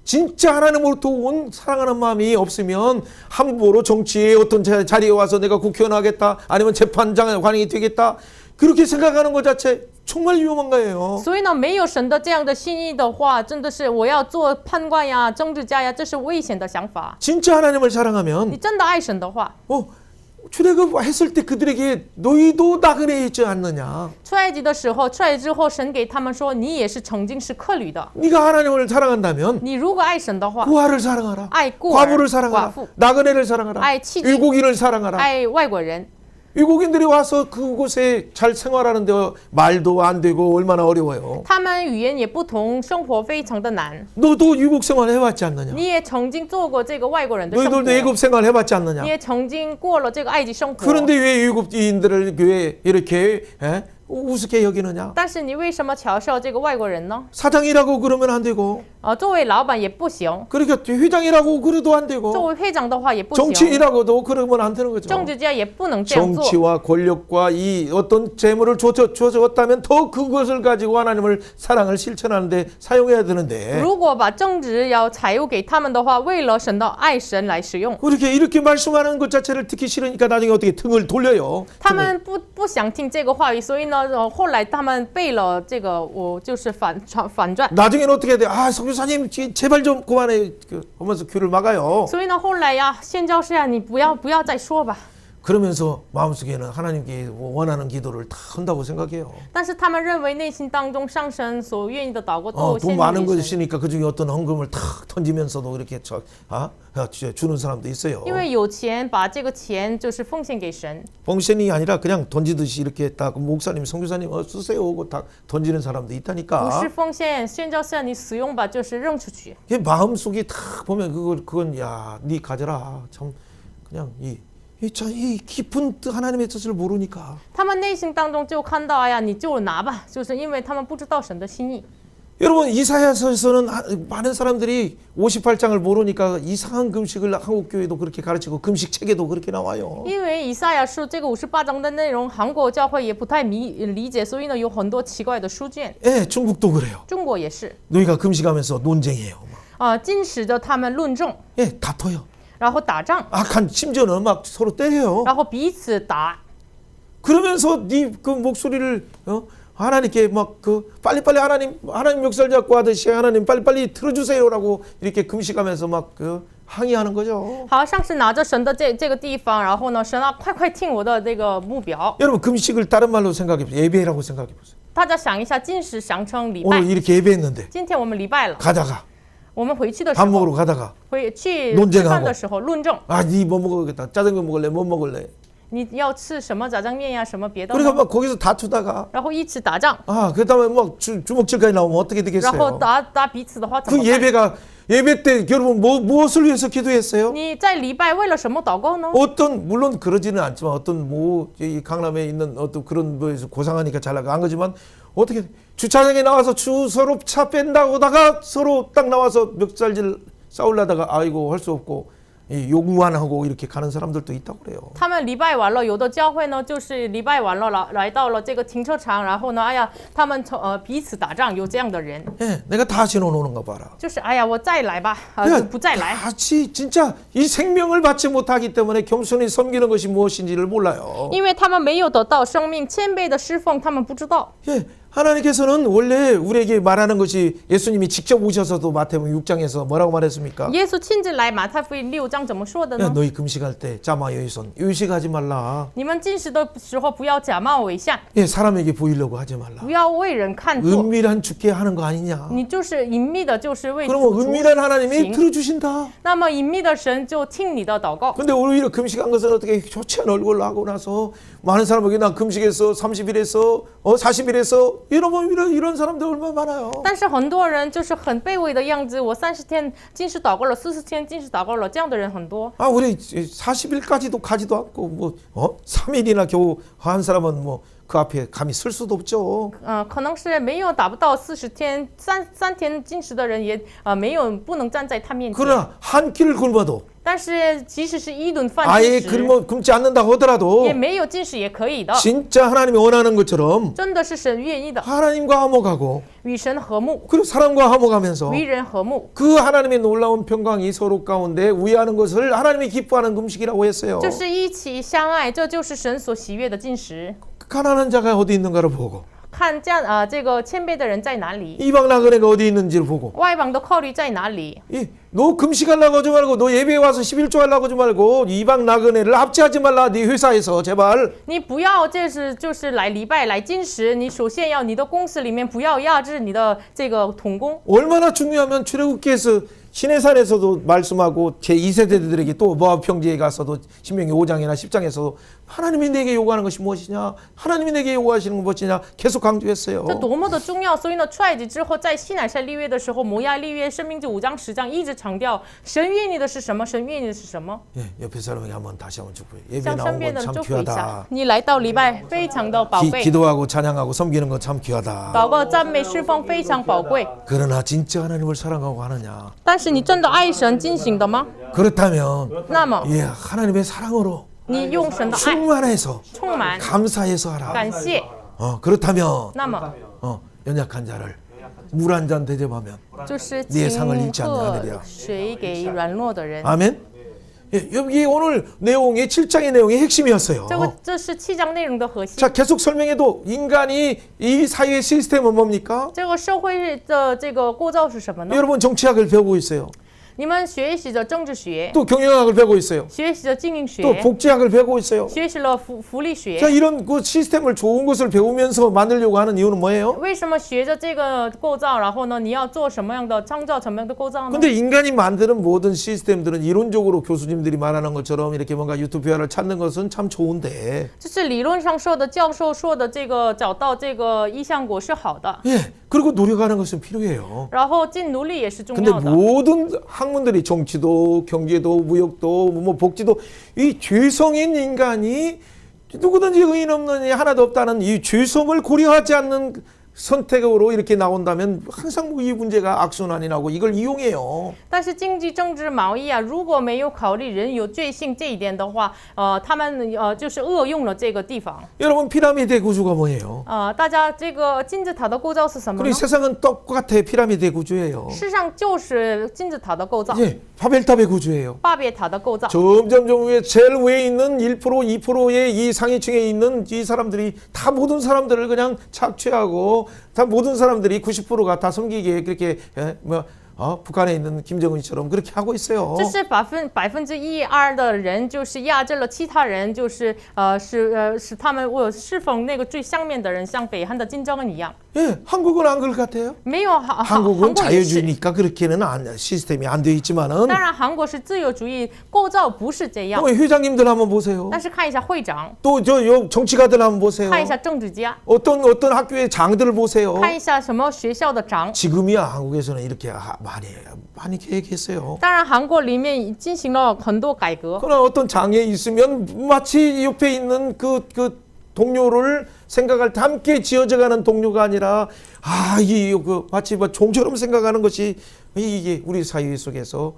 진짜 하나님으로부터 온 사랑하는 마음이 없으면 함부로 정치의 어떤 자리에 와서 내가 국회의원 하겠다 아니면 재판장관이 되겠다 그렇게 생각하는 것 자체 정말 위험한 거예요. 所以呢，没有神的这样的心意的话，真的是我要做判官呀、政治家呀，这是危险的想法。 진짜 하나님을 사랑하면 你真的爱神的话， 출애굽했을 때 그들에게 너희도 나그네 있지 않느냐. 出埃及的时候，出来之后，神给他们说，你也是曾经是客旅的。 네가 하나님을 사랑한다면 你如果爱神的话， 고아를 사랑하라. 爱孤儿、 과부를 寡 사랑하라. 妇， 나그네를 사랑하라. 爱弃 외국인을 사랑하라. 爱外国人。 외국인들이 와서 그곳에 잘 생활하는데 말도 안 되고 얼마나 어려워요. 他们语言也不同，生活非常的难。 너도 유국 생활 해봤지 않느냐? 你也曾经做过这个外国人的生活， 너희들도 애굽 생활 해봤지 않느냐? 你也曾经过了这个埃及生活。 그런데 왜 유국인들을 왜 이렇게 우습게 여기느냐? 但是你为什么嘲笑这个外国人呢？ 사장이라고 그러면 안 되고 作为老板也不行， 그러니까 회장이라고 그래도 안 作 되고 为会长的话也不行， 정치인이라고도 그러면 안 되는 거죠. 政治家也不能这样做。 정치와 권력과 이 어떤 재물을 주어졌다면 더 그것을 가지고 하나님을 사랑을 실천하는데 사용해야 되는데 如果把政治要财务给他们的话，为了神的爱神来使用， 이렇게 말씀하는 것 자체를 듣기 싫으니까 나중에 어떻게 등을 돌려요. 他们不想听这个话语，所以呢，后来他们背了这个，我就是反转。 나중에는 어떻게 해야 돼? 성교사님 제발 좀 그만해 하면서 귀를 막아요. 所以呢，后来呀，宣教士呀，你不要再说吧。 그러면서 마음속에는 하나님께 원하는 기도를 다 한다고 생각해요. 但是他们认为内心当中上神所愿意的祷告都 돈 献 많은 给 거 神， 있으니까 그중에 어떤 헌금을 탁 던지면서도 이렇게 주는 사람도 있어요. 因为有钱，把这个钱就是奉献给神。 봉신이 아니라 그냥 던지듯이 이렇게 딱 목사님, 선교사님 쓰세요 하고 딱 던지는 사람도 不 있다니까. 是奉献，宣教士你使用吧，就是扔出去。 마음속에 탁 보면 그건 네 가져라. 참 그냥 이 깊은 뜻 하나님의 뜻을 모르니까. 他们内心当中就看到，哎呀，你就拿吧，就是因为他们不知道神的心意。 여러분 이사야서에서는 많은 사람들이 58장을 모르니까 이상한 금식을 한국 교회도 그렇게 가르치고 금식 책에도 그렇게 나와요. 因为以赛亚书这个58章的内容，韩国教会也不太理解，所以呢有很多奇怪的书卷。 예, 중국도 그래요. 中国也是， 너희가 금식하면서 논쟁해요. 禁使着他们论证， 예, 다퉈요. 然后打仗， 심지어는 막 서로 때려요. 然后彼此打。 그러면서 네 그 목소리를 하나님께 막 빨리빨리 하나님 멱살 잡고 하듯이 하나님 빨리빨리 들어주세요라고 이렇게 금식하면서 막 항의하는 거죠. 好像是拿着神的这个地方，然后呢，神啊，快听我的这个目标。 여러분 금식을 다른 말로 생각해 보세요. 예배라고 생각해 보세요. 大家想一下，禁食想成礼拜 오늘 。 이렇게 예배했는데 今天我们礼拜了， 가다가 我们回去的时 밥 候， 먹으러 가다가 回去 논쟁하고 吃饭的时候论证， 네 뭐 먹겠다 짜장면 먹을래 뭐 먹을래 你要吃什么炸酱面呀，什么别的 그러니까 吗？ 막 거기서 다투다가 然后一起打仗， 그다음에 막 주먹질까지 나오면 어떻게 然后 되겠어요? 打彼此的话怎 그 么办？ 예배 때 여러분 무엇을 위해서 기도했어요? 你在礼拜为了什么祷告呢？ 물론 그러지는 않지만 어떤 이 강남에 있는 어떤 그런 뭐에서 고상하니까 잘 나가 안 거지만 어떻게 주차장에 나와서 서로 차 뺀다고다가 서로 딱 나와서 멱살질 싸우려다가 아이고 할 수 없고 욕만 하고 이렇게 가는 사람들도 있다고 그래요. 他们礼拜完了，有的教会呢，就是礼拜完了来到了这个停车场，然后呢，哎呀，他们彼此打仗，有这样的人， 예, 내가 다시 오는 거 봐라. 就是哎呀，我再来吧，就不再来。 같이 진짜 이 생명을 받지 못하기 때문에 겸손히 섬기는 것이 무엇인지를 몰라요. 因为他们没有得到生命，谦卑的侍奉，他们不知道。 예, 하나님께서는 원래 우리에게 말하는 것이 예수님이 직접 오셔서도 마태복음 6장에서 뭐라고 말했습니까? 耶稣亲自来，马太福音6章怎么说的 야, 呢？ 너희 금식할 때 짜마 여의손 의식하지 말라. 你们进食的时候不要假冒伪善， 예, 사람에게 보이려고 하지 말라. 不要为人看作， 은밀한 주께 하는 거 아니냐? 你就是隐秘的，就是为 그러면 主 은밀한 하나님이 行。 들어주신다. 那么隐秘的神就听你的祷告。 근데 오히려 금식한 것은 어떻게 좋지 않은 얼굴로 하고 나서 많은 사람에게 나 금식했어 30일 했어 40일 했어 이런 사람들 얼마나 많아요. 但是很多人就是很卑微的样子，我30天禁食祷告了，40天禁食祷告了，这样的人很多。 우리 40일까지도 가지도 않고 3일이나 겨우 한 사람은 그 앞에 감히 쓸 수도 없죠. 可能是没有达不到40天，三天禁食的人也不能站在他面前。 그러나 한 끼를 굶어도 但是即使是一顿饭 아예 禁食， 굶지 않는다고 하더라도 也没有禁食也可以的， 진짜 하나님이 원하는 것처럼 真的是神愿意的， 하나님과 화목하고 与神和睦， 그리고 사람과 화목하면서 与人和睦， 그 하나님의 놀라운 평강이 서로 가운데 우애하는 것을 하나님이 기뻐하는 금식이라고 했어요. 就是一起相爱，这就是神所喜悦的禁食。 가난한 자가 어디 있는가를 보고 看这个谦卑的人在哪里， 이방 나그네가 어디 있는지를 보고 外邦的考虑在哪里。 너 금식하려고 하지 말고 너 예배에 와서 11조 하려고 하지 말고 이방 나그네를 압제하지 말라 네 회사에서 제발. 你不要就是来礼拜来禁食，你首先要你的公司里面不要压制你的这个同工。 얼마나 중요하면 출애굽기에서 시내산에서도 말씀하고 제2세대들에게 또 모압 평지에 가서도 신명기 5장이나 10장에서도 하나님이 내게 요구하는 것이 무엇이냐 하나님이 내게 요구하시는 것 무엇이냐 계속 강조했어요. 这多么的重要！所以呢，出埃及之后，在西乃山立约的时候，摩押立约，申命记5章10章一直强调神愿意的是什么，神愿意的是什么。 예, 옆에 사람에게 다시 한번 축복해. 예배 向身 나온 边的 건 人 참 祝福一下 귀하다. ，你来到礼拜非常的宝贵， 기도하고 찬양하고 섬기는 건 참 귀하다. 祷告、赞美、侍奉非常宝贵。 그러나 진짜 하나님을 사랑하고 하느냐? 但是你真的爱神、进行的吗？ 그렇다면 那么 예, 하나님의 사랑으로 你用神的爱 충만해서 充满 감사해서 하라. 感谢， 그렇다면 那么 연약한 자를 물 한 잔 대접하면 就是请 예상을 잃지 않는 喝 하늘이야. 水给软弱的人。 아멘. 예, 여기 오늘 내용이 7장의 내용의 핵심이었어요. 这是7章内容的核心。 자, 계속 설명해도 인간이 이 사회의 시스템은 뭡니까? 这个社会的这个构造是什么呢？ 여러분 정치학을 배우고 있어요. 你们学习着政治学， 또 경영학을 배우고 있어요. 学习着经营学， 또 복지학을 배우고 있어요. 学习了福利学。 자, 이런 그 시스템을 좋은 것을 배우면서 만들려고 하는 이유는 뭐예요? 为什么学着这个构造，然后呢，你要做什么样的创造什么样的构造呢？ 근데 인간이 만드는 모든 시스템들은 이론적으로 교수님들이 말하는 것처럼 이렇게 뭔가 유토피아를 찾는 것은 참 좋은데 就是理论上说的，教授说的这个找到这个意向果是好的， 예, 그리고 노력하는 것은 필요해요. 然后尽努力也是重 근데 要的。 모든 학문들이 정치도 경제도 무역도 뭐 복지도 이 죄성인 인간이 누구든지 의인 없느니 하나도 없다는 이 죄성을 고려하지 않는 선택으로 이렇게 나온다면 항상 이 문제가 악순환이 나고 이걸 이용해요. 但是经济、政治、贸易啊，如果没有考虑人有罪性这一点的话，他们就是恶用了这个地方。 여러분 피라미드 구조가 뭐예요? 大家这个金字塔的构造是什么 그리고 呢？ 세상은 똑같아 피라미드 구조예요. 事实上就是金字塔的构造， 예, 바벨탑의 구조예요. 巴别塔的构造。 점점 위에 제일 위에 있는 1% 2%의 이 상위층에 있는 이 사람들이 다 모든 사람들을 그냥 착취하고 다 모든 사람들이 90%가 다 섬기게 그렇게 북한에 있는 김정은처럼 그렇게 하고 있어요. 这是1%的人就是压制了其他人，就是使他们侍奉那个最上面的人，像北韩的金正恩一样。 예, 한국은 안 그럴 것 같아요. 没有 한국은 韩国也是。 자유주의니까 그렇게는 시스템이 안 돼 있지만은. 当然，韩国是自由主义，构造不是这样。 회장님들 한번 보세요. 但是看一下会长， 또 저 정치가들 한번 보세요. 看一下政治家， 어떤 학교의 장들을 보세요. 看一下什么学校的长。 지금이야 한국에서는 이렇게 많이 계획했어요. 当然，韩国里面进行了很多改革。 그러나 어떤 장에 있으면 마치 옆에 있는 그 동료를 생각할 때 함께 지어져가는 동료가 아니라 이게 마치 종처럼 생각하는 것이 이게 우리 사회 속에서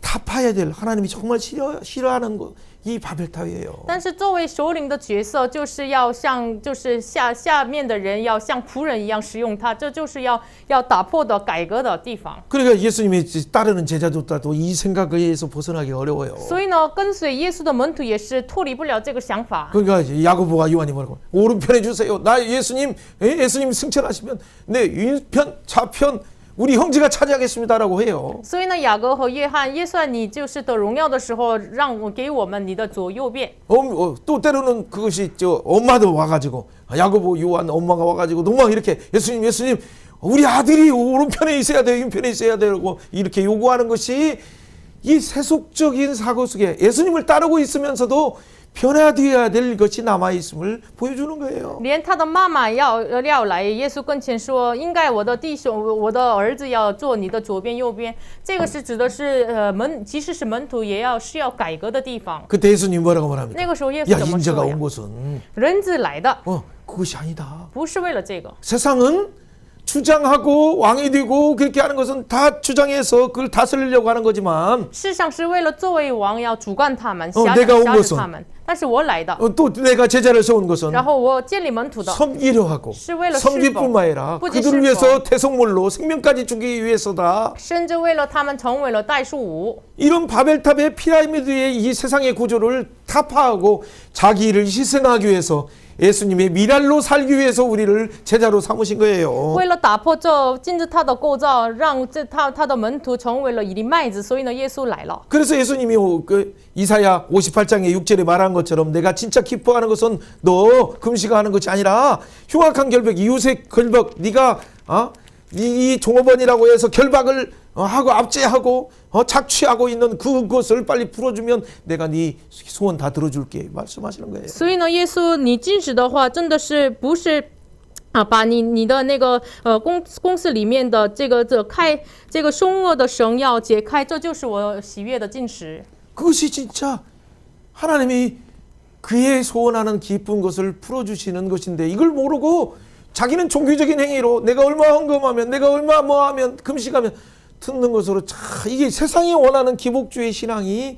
타파해야 될 하나님이 정말 싫어하는 이 바벨탑이에요. 但是作为首领的角色，就是要像下面的人要像仆人一样使用他，这就是要打破的改革的地方。 그러니까 예수님이 따르는 제자들도 이 생각에서 벗어나기 어려워요. 所以呢，跟随耶稣的门徒也是脱离不了这个想法。 그러니까 야고보와 요한이 뭐라고 오른편에 주세요. 나 예수님 승천하시면 내 왼편 좌편 우리 형제가 차지하겠습니다라고 해요. 所以呢，雅各和约翰，耶稣你就是得荣耀的时候，给我们你的左右边。 또 때로는 그것이 엄마도 와가지고 야고보 요한 엄마가 와가지고 너무 이렇게 예수님 우리 아들이 오른편에 있어야 돼, 왼편에 있어야 되고 이렇게 요구하는 것이 이 세속적인 사고 속에 예수님을 따르고 있으면서도 변화되어야 될 것이 남아 있음을 보여주는 거예요. 连他的妈妈要来耶稣跟前说，应该我的弟兄，我的儿子要做你的左边右边。这个是指的是即使是门徒也需要改革的地方。 그때 예수님 뭐라고 말합니까? 那个时候耶稣怎么 인자가 说呀 온 것은 人子来的 그것이 아니다. 不是为了这个。 세상은 주장하고 왕이 되고 그렇게 하는 것은 다 주장해서 그걸 다스리려고 하는 거지만 世上是为了作为王要主管他们， 내가 온 辖制 것은 他们。但是我来的， 또 내가 제자를 세운 것은 然后我建立门徒的， 섬기려 하고 是为了侍奉， 섬기뿐만 아니라 不仅 그들을 侍 위해서 奉， 대속물로 생명까지 주기 위해서다. 甚至为了他们成为了代数五。 이런 바벨탑의 피라미드의 이 세상의 구조를 타파하고 자기 일을 희생하기 위해서 예수님의 미랄로 살기 위해서 우리를 제자로 삼으신 거예요. 为了打破这金字塔的构造，让他的门徒成为了一粒麦子，所以呢，耶稣来了。 그래서 예수님이 이사야 58장의 6절에 말한 것처럼 내가 진짜 기뻐하는 것은 너 금식하는 것이 아니라 흉악한 결벽, 이웃의 결벽, 네가 이 종업원이라고 해서 결박을 하고 압제하고 착취하고 있는 그것을 빨리 풀어주면 내가 네 소원 다 들어줄게 말씀하시는 거예요. 所以呢，耶稣你禁止的话，真的是不是把你的那个公司里面的这个凶恶的绳要解开，这就是我喜悦的禁食。 그것이 진짜 하나님이 그의 소원하는 기쁜 것을 풀어주시는 것인데 이걸 모르고 자기는 종교적인 행위로 내가 얼마 헌금하면 내가 얼마 뭐하면 금식하면 듣는 것으로 이게 세상이 원하는 기복주의 신앙이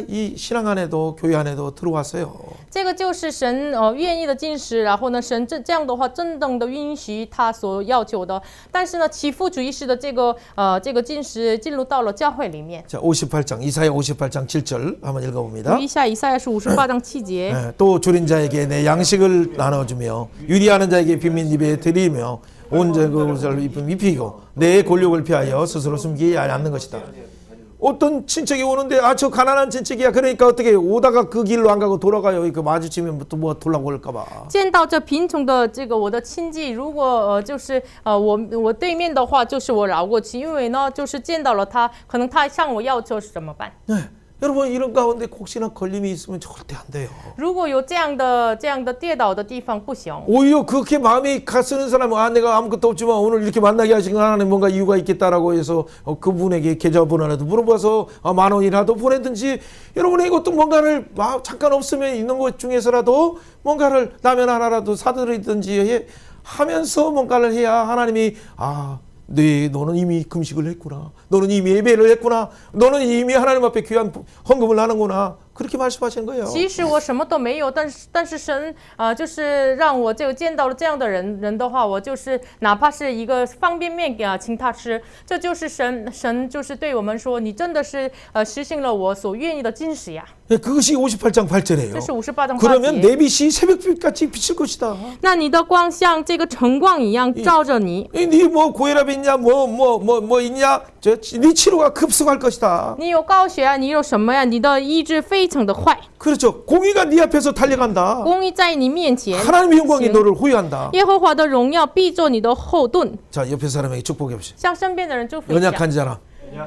이 신앙 안에도 교회 안에도 들어왔어요. 这个就是神愿意的禁食，然后呢，神这样的话真正的允许他所要求的。但是呢，祈福主义式的这个禁食进入到了教会里面。 자, 58장 이사야 58장 7절 한번 읽어봅니다. 以赛亚是58章7节。 또 줄인 자에게 내 양식을 나눠주며 유리하는 자에게 빈민 입에 드리며 온 것을 입히고 내 권력을 피하여 스스로 숨기지 않는 것이다. 어떤 친척이 오는데 저 가난한 친척이야. 그러니까 어떻게 오다가 그 길로 안 가고 돌아가요. 그 마주치면 또 뭐 돌라고 올까봐. 见到这贫穷的这个我的亲戚，如果就是我对面的话，就是我绕过去，因为呢，就是见到了他，可能他向我要求是怎么办？ 네. 여러분 이런 가운데 혹시나 걸림이 있으면 절대 안 돼요. 如果有这样的跌倒的地方，不行。 오히려 그렇게 마음이 가쓰는 사람은 내가 아무것도 없지만 오늘 이렇게 만나게 하신 하나님 뭔가 이유가 있겠다라고 해서 그분에게 계좌번호라도 물어봐서 10,000원이라도 보내든지 여러분의 이것도 뭔가를 잠깐 없으면 있는 것 중에서라도 뭔가를 라면 하나라도 사드리든지 하면서 뭔가를 해야 하나님이 네, 너는 이미 금식을 했구나. 너는 이미 예배를 했구나. 너는 이미 하나님 앞에 귀한 헌금을 하는구나. 그렇게 말씀하시는 거예요. 即使我什么都没有，但是神就是让我这个见到了这样的人的话，我就是哪怕是一个方便面请他吃，这就是神就是对我们说，你真的是实行了我所愿意的禁食呀。 그것이 58장 8절이에요. 这是58章 그러면 8节。 내 빛이 새벽빛같이 비칠 것이다. 那你的光像这个晨光一样照着你， 네 뭐 고혈압 있냐 뭐 있냐 네 치료가 급속할 것이다. 你有高血压，你有什么呀？你的医治非常的快， 그렇죠. 공의가 네 앞에서 달려간다. 公义在你面前， 하나님의 영광이 너를 호위한다. 耶和华的荣耀必做你的后盾。 자, 옆에 사람에게 축복해 보시죠. 向身边的人祝福一下， 연약한 자라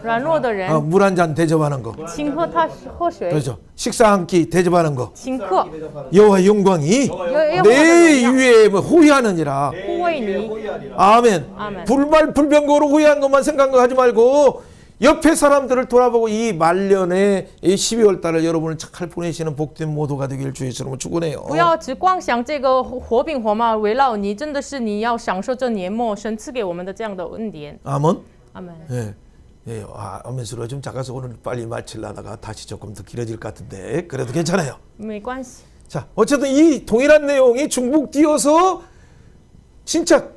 软弱的人， 물 한 잔 대접하는 거. 请喝他喝水， 그렇죠. 식사 한 끼 대접하는 거. 请客， 여호와의 영광이 耶和华的 내 荣耀 위에 호위하느니라. 护卫你。 아멘. 아멘. 불말불병거로 호위하는 것만 생각하지 말고 옆에 사람들을 돌아보고 이 말년에 이 12월 달을 여러분을 잘 보내시는 복된 모두가 되길 주의 이름으로 축원해요. 不要只光想这个火饼火马围绕你，真的是你要享受这年末神赐给我们的这样的恩典。 아멘. 阿门。 예. 예, 아멘 소리가 좀 작아서 오늘 빨리 마치려다가 다시 조금 더 길어질 것 같은데 그래도 괜찮아요. 没关系。 자, 어쨌든 이 동일한 내용이 중복 띄어서 진짜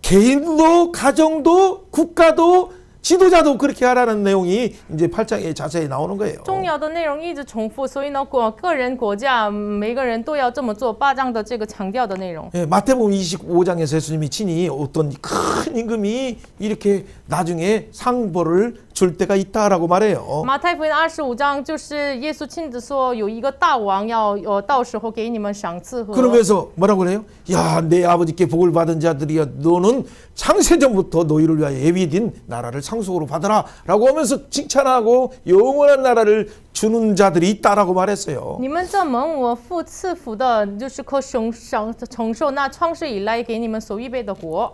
개인도 가정도 국가도 지도자도 그렇게 하라는 내용이 이제 8장에 자세히 나오는 거예요. 重要的内容一直重复，所以呢，个人、国家每个人都要这么做。8章的这个强调的内容。 예, 마태복음 25장에서 예수님이 친히 어떤 큰 임금이 이렇게 나중에 상벌을 줄 때가 있다라고 말해요. 马太福音25章就是耶稣亲自说，有一个大王要到时候给你们赏赐和。 그러면서 뭐라고 그래요? 야, 내 아버지께 복을 받은 자들이야, 너는 창세전부터 너희를 위하여 예비된 나라를 상속으로 받아라 라고 하면서 칭찬하고 영원한 나라를 주는 자들이 있다라고 말했어요. 你们这蒙我父赐福的，就是可承受那创世以来给你们所预备的国。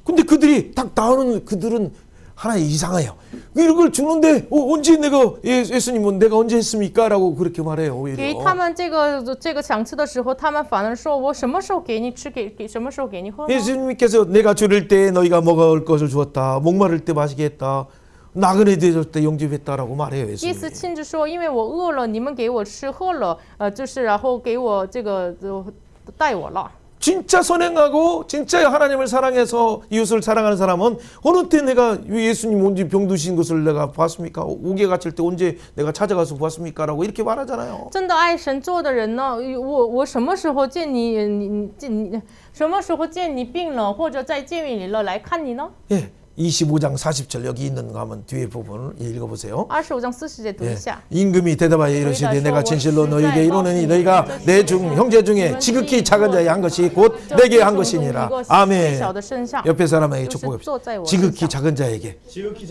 근데 그들이 딱 나오는 그들은 하나 이상해요. 이런 걸 주는데 언제 내가 예수님은 내가 언제 했습니까? 라고 그렇게 말해요. 给 오히려. 他们这个赏赐的时候，他们反而说：“我什么时候给你吃，给什么时候给你喝呢？” 예수님께서 내가 줄일 때 너희가 먹을 것을 주었다. 목마를 때 마시게 했다. 나그네 되었을 때 영접했다라고 말해요. 耶 예수님이. 稣亲自说：“因为我饿了，你们给我吃喝了，就是然后给我这个带我了。” 진짜 선행하고 진짜 하나님을 사랑해서 이웃을 사랑하는 사람은 어느 때 내가 예수님 언제 병드신 것을 내가 봤습니까? 옥에 갇힐 때 언제 내가 찾아가서 봤습니까? 라고 이렇게 말하잖아요. 真的爱神做的人呢，我什么时候见你什么时候见你病了，或者在监狱里了来看你呢？ 예. 25장 40절 여기 있는 거 한번 뒤에 부분을 읽어보세요. 25章40节读一下。 임금이 대답하여 이르시되 내가 진실로 너희에게 이르노니 너희가 내 형제 중에 지극히 작은 자의 한 것이 곧 내게 한 것이니라. 아멘. 옆에 사람에게 축복해 주세요. 지극히 작은 자에게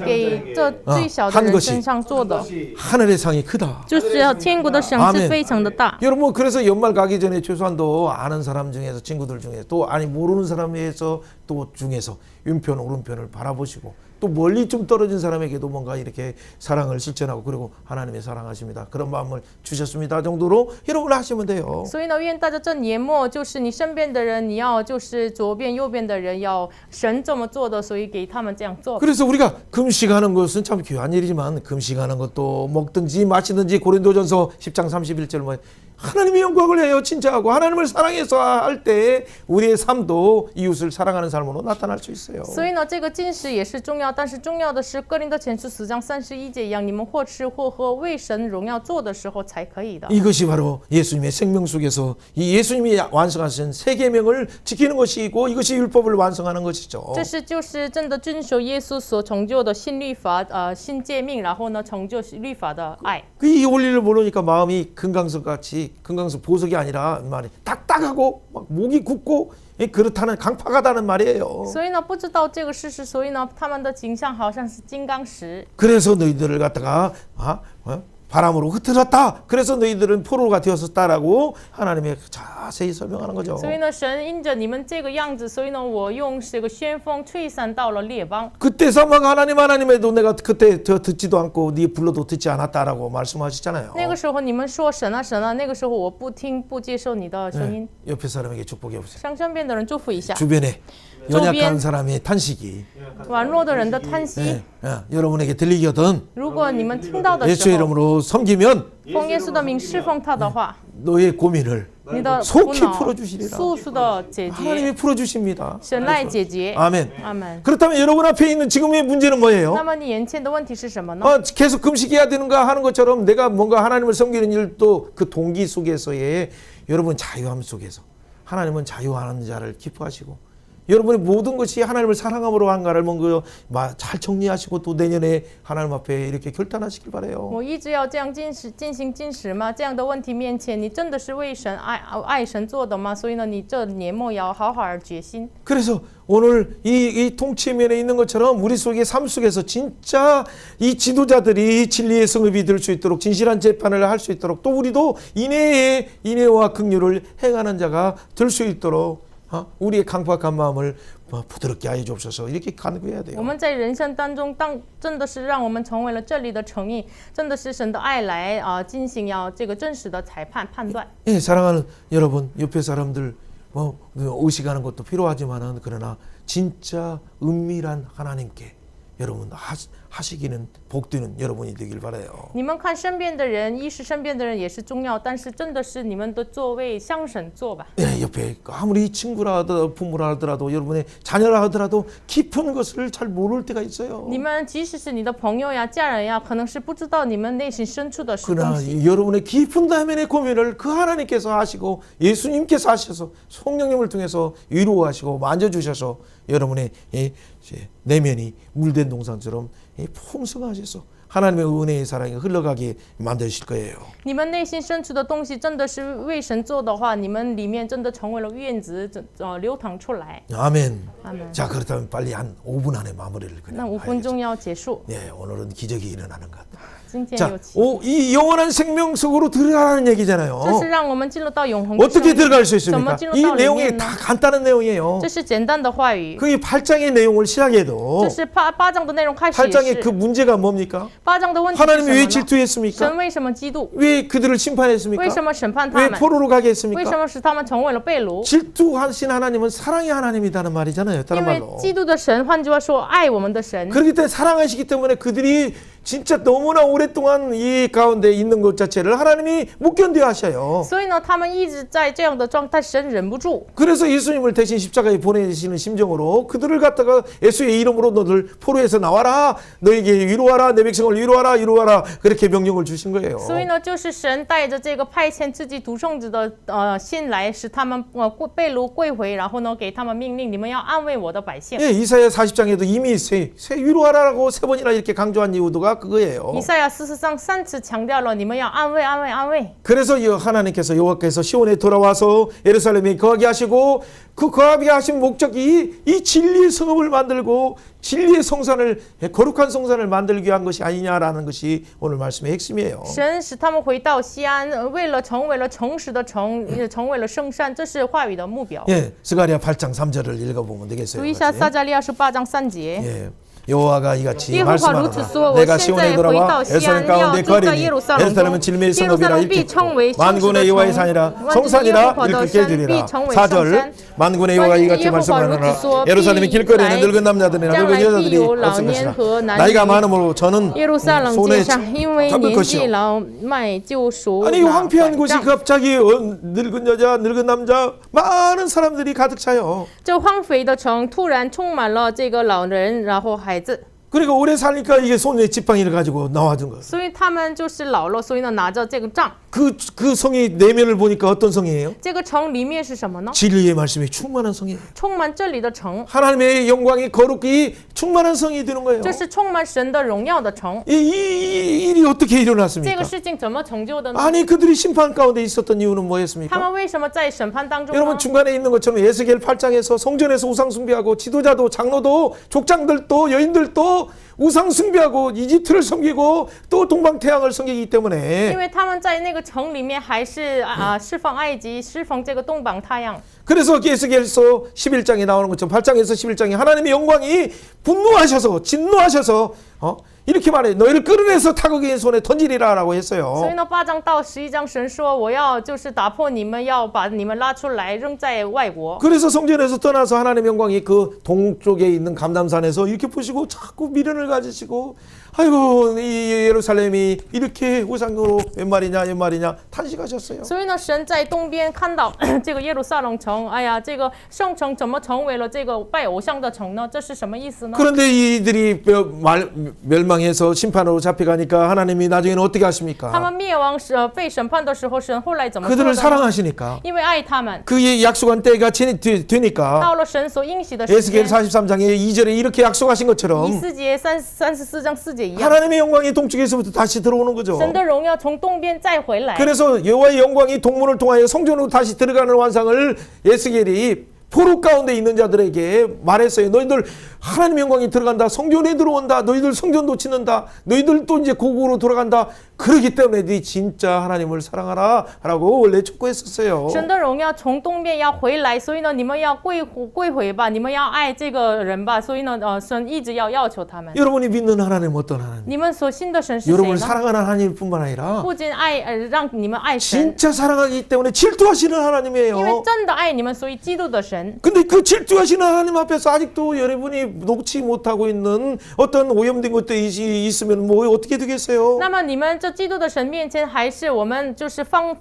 给这最小的人身上做的， 하늘의 상이 크다. 就是要天国的赏赐非常的大。 여러분 그래서 연말 가기 전에 최소한 또 아는 사람 중에서 친구들 중에 또 아니 모르는 사람에서 또 중에서 왼편 오른편을 바라보시고 또 멀리 좀 떨어진 사람에게도 뭔가 이렇게 사랑을 실천하고 그리고 하나님의 사랑하십니다. 그런 마음을 주셨습니다. 정도로 여러분 하시면 돼요. 所以呢，愿大家这年末就是你身边的人，你要就是左边右边的人要神这么做的，所以给他们这样做。 그래서 우리가 금식하는 것은 참 귀한 일이지만 금식하는 것도 먹든지 마시든지 고린도전서 10장 31절 뭐 하나님의 영광을 해요. 진짜하고 하나님을 사랑해서 할 때 우리의 삶도 이웃을 사랑하는 삶으로 나타날 수 있어요. 所以呢，这个禁食也是重要，但是重要的是哥林多前书10章31节一样，你们或吃或喝为神荣耀做的时候才可以的。 이것이 바로 예수님의 생명 속에서 이 예수님이 완성하신 세 계명을 지키는 것이고 이것이 율법을 완성하는 것이죠. 这是就是真的遵守耶稣所成就的新律法，新诫命，然后呢成就律法的爱。 이 원리를 모르니까 마음이 금강석 보석이 아니라 말이 딱딱하고 막 목이 굳고 그렇다는 강팍하다는 말이에요. 所以呢，不知道这个事实，所以呢，他们的景象好像是金刚石。 그래서 너희들을 갖다가 바람으로 흩어졌다. 그래서 너희들은 포로가 되었었다라고 하나님의 자세히 설명하는 거죠. 所以呢，神因着你们这个样子，所以呢，我用这个旋风吹散到了列邦。 그때 사망 하나님에도 내가 그때 듣지도 않고 네 불러도 듣지 않았다라고 말씀하시잖아요. 那个时候你们说神啊神啊，那个时候我不听不接受你的声音。 옆에 사람에게 축복해 보세요. 向身边的人祝福一下。 주변에 연약한 사람의 탄식이 软弱的人的叹息。 예, 여러분에게 들리거든 如果你们听到的 예수의 时候， 이름으로 섬기면 奉耶稣的名侍奉他的话， 너의 고민을 你的苦 속히 恼 풀어주시리라. 速速的解决， 하나님이 풀어주십니다. 神来解决。 아멘. 阿门。 그렇다면 여러분 앞에 있는 지금의 문제는 뭐예요? 那么你眼前的问题是什么呢？ 계속 금식해야 되는가 하는 것처럼 내가 뭔가 하나님을 섬기는 일도 그 동기 속에서의 여러분 자유함 속에서 하나님은 자유하는 자를 기뻐하시고 여러분의 모든 것이 하나님을 사랑함으로 한가를 뭔가 잘 정리하시고 또 내년에 하나님 앞에 이렇게 결단하시길 바라요. 我一直要这样进行禁食吗？这样的问题面前，你真的是为神爱神做的吗？所以呢，你这年末要好好而决心。 그래서 오늘 이 통치면에 있는 것처럼 우리 속의 삶 속에서 진짜 이 지도자들이 진리의 성읍이 될 수 있도록 진실한 재판을 할 수 있도록 또 우리도 인애와 긍휼을 행하는 자가 될 수 있도록 우리의 강팍한 마음을 부드럽게 하여 주옵소서 이렇게 간구해야 돼요. 我们在人生当中，真的是让我们成为了这里的诚意，真的是神的爱来进行要这个真实的裁判判断。 예, 사랑하는 여러분, 옆에 사람들 의식하는 것도 필요하지만은 그러나 진짜 은밀한 하나님께 여러분 하시기는 복되는 여러분이 되길 바라요. 你们看身边的人，一是身边的人也是重要，但是真的是你们的座位向神坐吧。 예, 옆에 아무리 친구라 하더라도 부모라 하더라도 여러분의 자녀라 하더라도 깊은 것을 잘 모를 때가 있어요. 你们即使是你的朋友呀、家人呀，可能是不知道你们内心深处的东 그러나 西。 여러분의 깊은 다면의 고민을 그 하나님께서 하시고 예수님께서 하셔서 성령님을 통해서 위로하시고 만져주셔서 여러분의 내면이 물된 동산처럼 풍성하셔서 하나님의 은혜의 사랑이 흘러가게 만드실 거예요. 你们内心深处的东西真的是为神做的话，你们里面真的成为了院子，流淌出来。 아멘. 아멘. 자, 그렇다면 빨리 한 5분 안에 마무리를 那 그냥 5分钟要结束， 예, 오늘은 기적이 일어나는 것 같아요. 今天 자, 有奇， 이 영원한 생명 속으로 들어가는 얘기잖아요. 这是让我们进入到永恒的生 어떻게 命。 들어갈 수 怎么 있습니까? 进入 이 到里 내용이 面呢 다 ？ 간단한 내용이에요. 这是简单的话语， 그 8장의 내용을 시작해도 这是八章的内容开始也 8장의 그 是。 문제가 뭡니까? 八章的问题是什 하나님이 么 왜 呢？ 질투했습니까? 神为什么嫉妒？ 왜 그들을 심판했습니까? 为什么审判他 왜 们？ 포로로 가게 为什 했습니까? 么使他们成为了被掳？ 질투하신 하나님은 사랑의 하나님이라는 말이잖아요. 因 다른 为 말로. 嫉妒的神，换句话说，爱我们的神。 그렇기 때문에 사랑하시기 때문에 그들이 진짜 너무나 오랫동안 이 가운데 있는 것 자체를 하나님이 못 견뎌 하셔요. 所以呢，他们一直在这样的状态，神忍不住， 그래서 예수님을 대신 십자가에 보내시는 심정으로 그들을 갖다가 예수의 이름으로 너들 포로에서 나와라, 너에게 위로하라, 내 백성을 위로하라 그렇게 명령을 주신 거예요. 所以呢，就是神带着这个派遣自己独生子的信来，使他们被掳归回，然后呢，给他们命令，你们要安慰我的百姓。 예, 이사야 40장에도 이미 새 위로하라라고 3번이나 이렇게 강조한 이유가 그거예요. 以赛亚44章3次强调了，你们要安慰，安慰，安慰。 그래서 하나님께서 여호와께서 시온에 돌아와서 예루살렘에 거하게 하시고 그 거하게 하신 목적이 이 진리의 성읍을 만들고 진리의 성산을 거룩한 성산을 만들기 위한 것이 아니냐라는 것이 오늘 말씀의 핵심이에요. 神使他们回到西安，为了成为了诚实的城，也成为了圣山，这是话语的目标。 예, 스가랴 8장 3절을 읽어보면 되겠어요. 读一下 같이. 撒迦利亚书8章3节。 예. 여호와가 이같이 耶和华如此 말씀하노라 说：我 내가 现 시온에 在回 돌아와 到西 예루살렘 安，要 가운데 住在 거리니 耶路撒冷中， 예루살렘은 진리의 耶路撒 성읍이라 冷必称为 일컫고 诚实的 만군의 여호와의 城， 산이라 万军耶和 성산이라 华的 이렇게 山必 되리라. 成为圣 4절 山。 만군의 여호와가 万军 이같이 耶和华如此 말씀하노라 说： 예루살렘의 必 길거리에는 来 늙은 남자들이나 将 늙은 来必 여자들이 有老 없을 年 것이라 和男 나이가 女。 많음으로 저는 耶路撒冷 손에 街上，因为 잡을 年纪 것이요 老迈救赎 아니 那 황폐한 拐 곳이 杖。 갑자기 늙은 여자 늙은 남자 많은 사람들이 가득 차요. 这荒废的城突然充满了这个老人，然后孩子， 그러니까 오래 사니까 이게 손에 지팡이를 가지고 나와준 거예요. 所以他们就是老了，所以呢拿着这个杖。 그 성이 내면을 보니까 어떤 성이에요? 这个城里面是什么呢？ 진리의 말씀이 충만한 성이에요. 充满这里的城， 하나님의 영광이 거룩이 충만한 성이 되는 거예요. 这是充满神的荣耀的城。 이 일이 어떻게 这 일어났습니까? 个事情怎么成就的呢？ 아니 그들이 심판 가운데 있었던 이유는 他 뭐였습니까? 们为什么在审判当中 여러분 呢？ 중간에 있는 것처럼 에스겔 8장에서 성전에서 우상 숭배하고 지도자도 장로도 족장들도 여인들도 우상 숭배하고 이집트를 섬기고 또 동방태양을 섬기기 因 때문에 为他们在那个城里面还是侍奉埃及，侍奉这个东榜太阳。 그래서 에스겔서 11장에 나오는 것처럼 8장에서 11장에 하나님의 영광이 분노하셔서 진노하셔서 이렇게 말해. 너희를 끌어내서 타국인 손에 던지리라라고 했어요. 所以呢，8章到11章，神说我要就是打破你们，要把你们拉出来，扔在外国。 그래서 성전에서 떠나서 하나님의 영광이 그 동쪽에 있는 감람산에서 이렇게 보시고 자꾸 미련을 가지시고 아이고 이 예루살렘이 이렇게 우상으로 웬 말이냐 탄식하셨어요. 所以呢，神在东边看到这个耶路撒冷城，哎呀，这个圣城怎么成为了这个拜偶像的城呢？这是什么意思呢？ 그런데 이들이 멸망해서 심판으로 잡혀가니까 하나님이 나중에는 어떻게 他 하십니까? 们灭亡被审判的时候，神后来怎么做 그들을 的呢？ 사랑하시니까 因为爱他们， 그의 약속한 때가 되니까 到了神所应许的时 에스겔 间。 43장에 2절에 이렇게 약속하신 以 것처럼 4节34章4节一样， 하나님의 영광이 동쪽에서부터 다시 들어오는 거죠. 神的荣耀从东边再回来。 그래서 여호와의 영광이 동문을 통하여 성전으로 다시 들어가는 환상을 에스겔이 포로 가운데 있는 자들에게 말했어요. 너희들 하나님의 영광이 들어간다. 성전에 들어온다. 너희들 성전 놓치는다. 너희들 또 이제 고국으로 돌아간다. 그렇기 때문에 네 진짜 하나님을 사랑하라 라고 원래 촉구했었어요. 神的荣耀从东边要回来，所以呢，你们要归回吧，你们要爱这个人吧，所以呢，神一直要求他们。 여러분이 믿는 하나님 어떤 하나님? 你们所信的神是谁 여러분을 呢？ 사랑하는 하나님뿐만 아니라 不仅爱让你们爱神， 진짜 사랑하기 때문에 질투하시는 因为 하나님이에요. 真的爱你们，所以嫉妒的神。 근데 그 질투하시는 하나님 앞에서 아직도 여러분이 놓지 못하고 있는 어떤 오염된 것들이 있으면 뭐 어떻게 되겠어요? 那么你们这嫉妒的神面前，还是我们就是放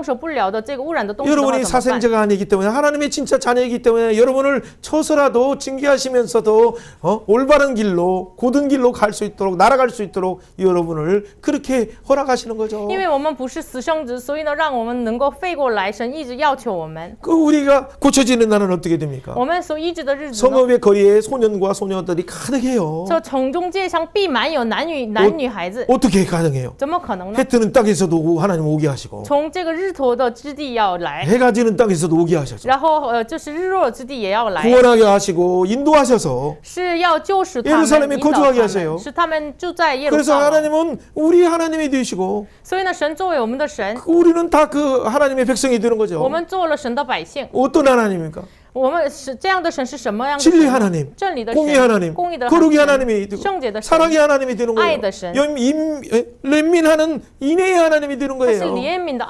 手不了的这个污染的东西的话， 여러분이 怎么办？ 사생자가 아니기 때문에 하나님의 진짜 자녀이기 때문에 여러분을 쳐서라도 징계하시면서도 올바른 길로 고든 길로 갈 수 있도록 날아갈 수 있도록 여러분을 그렇게 허락하시는 거죠. 因为我们不是私生子，所以呢，让我们能够飞过来。神一直要求我们， 그 우리가 고쳐지는 날은 어떻게 됩니까? 我们所医治的日子呢？ 성읍의 거리에 소년과 소녀들이 가득해요. 这城中街上必满有男女孩子， 어떻게 가능해요? 怎么可能呢？ 해 뜨는 땅에서도 하나님 오게 하시고 从这个日头的之地要来， 해가 지는 땅에서도 오게 하셔서 然后就是日落之地也要来， 구원하게 하시고 인도하셔서 是要救赎他 예루살렘에 们，引导 거주하게 他 하세요 们，使他们住在耶路 그래서 撒冷。 하나님은 우리 하나님이 되시고 所以呢，神作为我们的神， 우리는 다 그 하나님의 백성이 되는 我 거죠. 们做了神的百姓。 어떤 하나님입니까? 我们是这样的神是什么样的 진리 神呢？ 하나님, 真理的 공의 神， 하나님, 公义的 거룩이 神， 하나님이 되고 圣洁的神， 사랑의 하나님이 되는 거예요. 爱的神。 렘민하는 인애의 하나님이 되는 他是 거예요. 怜悯的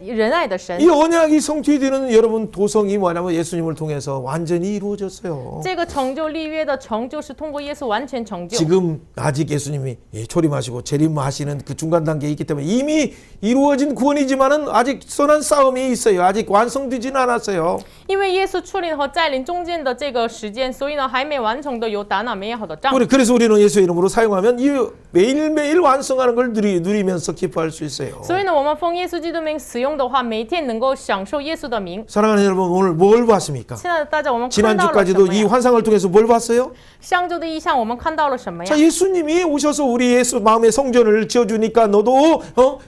仁爱的神 이 。 언약이 성취되는 여러분 도성이 뭐냐면 예수님을 통해서 완전히 이루어졌어요. 这个成就立约的成就是通过耶稣完全成就。 지금 아직 예수님이 초림하시고 재림하시는 그 중간 단계에 있기 때문에 이미 이루어진 구원이지만은 아직 선한 싸움이 있어요. 아직 완성되지는 않았어요. 因为耶稣出临和再临中间的这个时间，所以呢还没完成的有打那美好的仗。 그래서 우리는 예수의 이름으로 사용하면 이 매일매일 완성하는 걸 누리면서 기뻐할 수 있어요. 所以呢，我们奉耶稣基督名使用的话，每一天能够享受耶稣的名。 사랑하는 여러분 오늘 뭘 봤습니까? 现在大家我们看到了什 지난주까지도 么 이 呀？ 환상을 통해서 뭘 봤어요? 上周的意象我们看到了什么呀 자 ？ 예수님이 오셔서 우리 예수 마음의 성전을 지어주니까 너도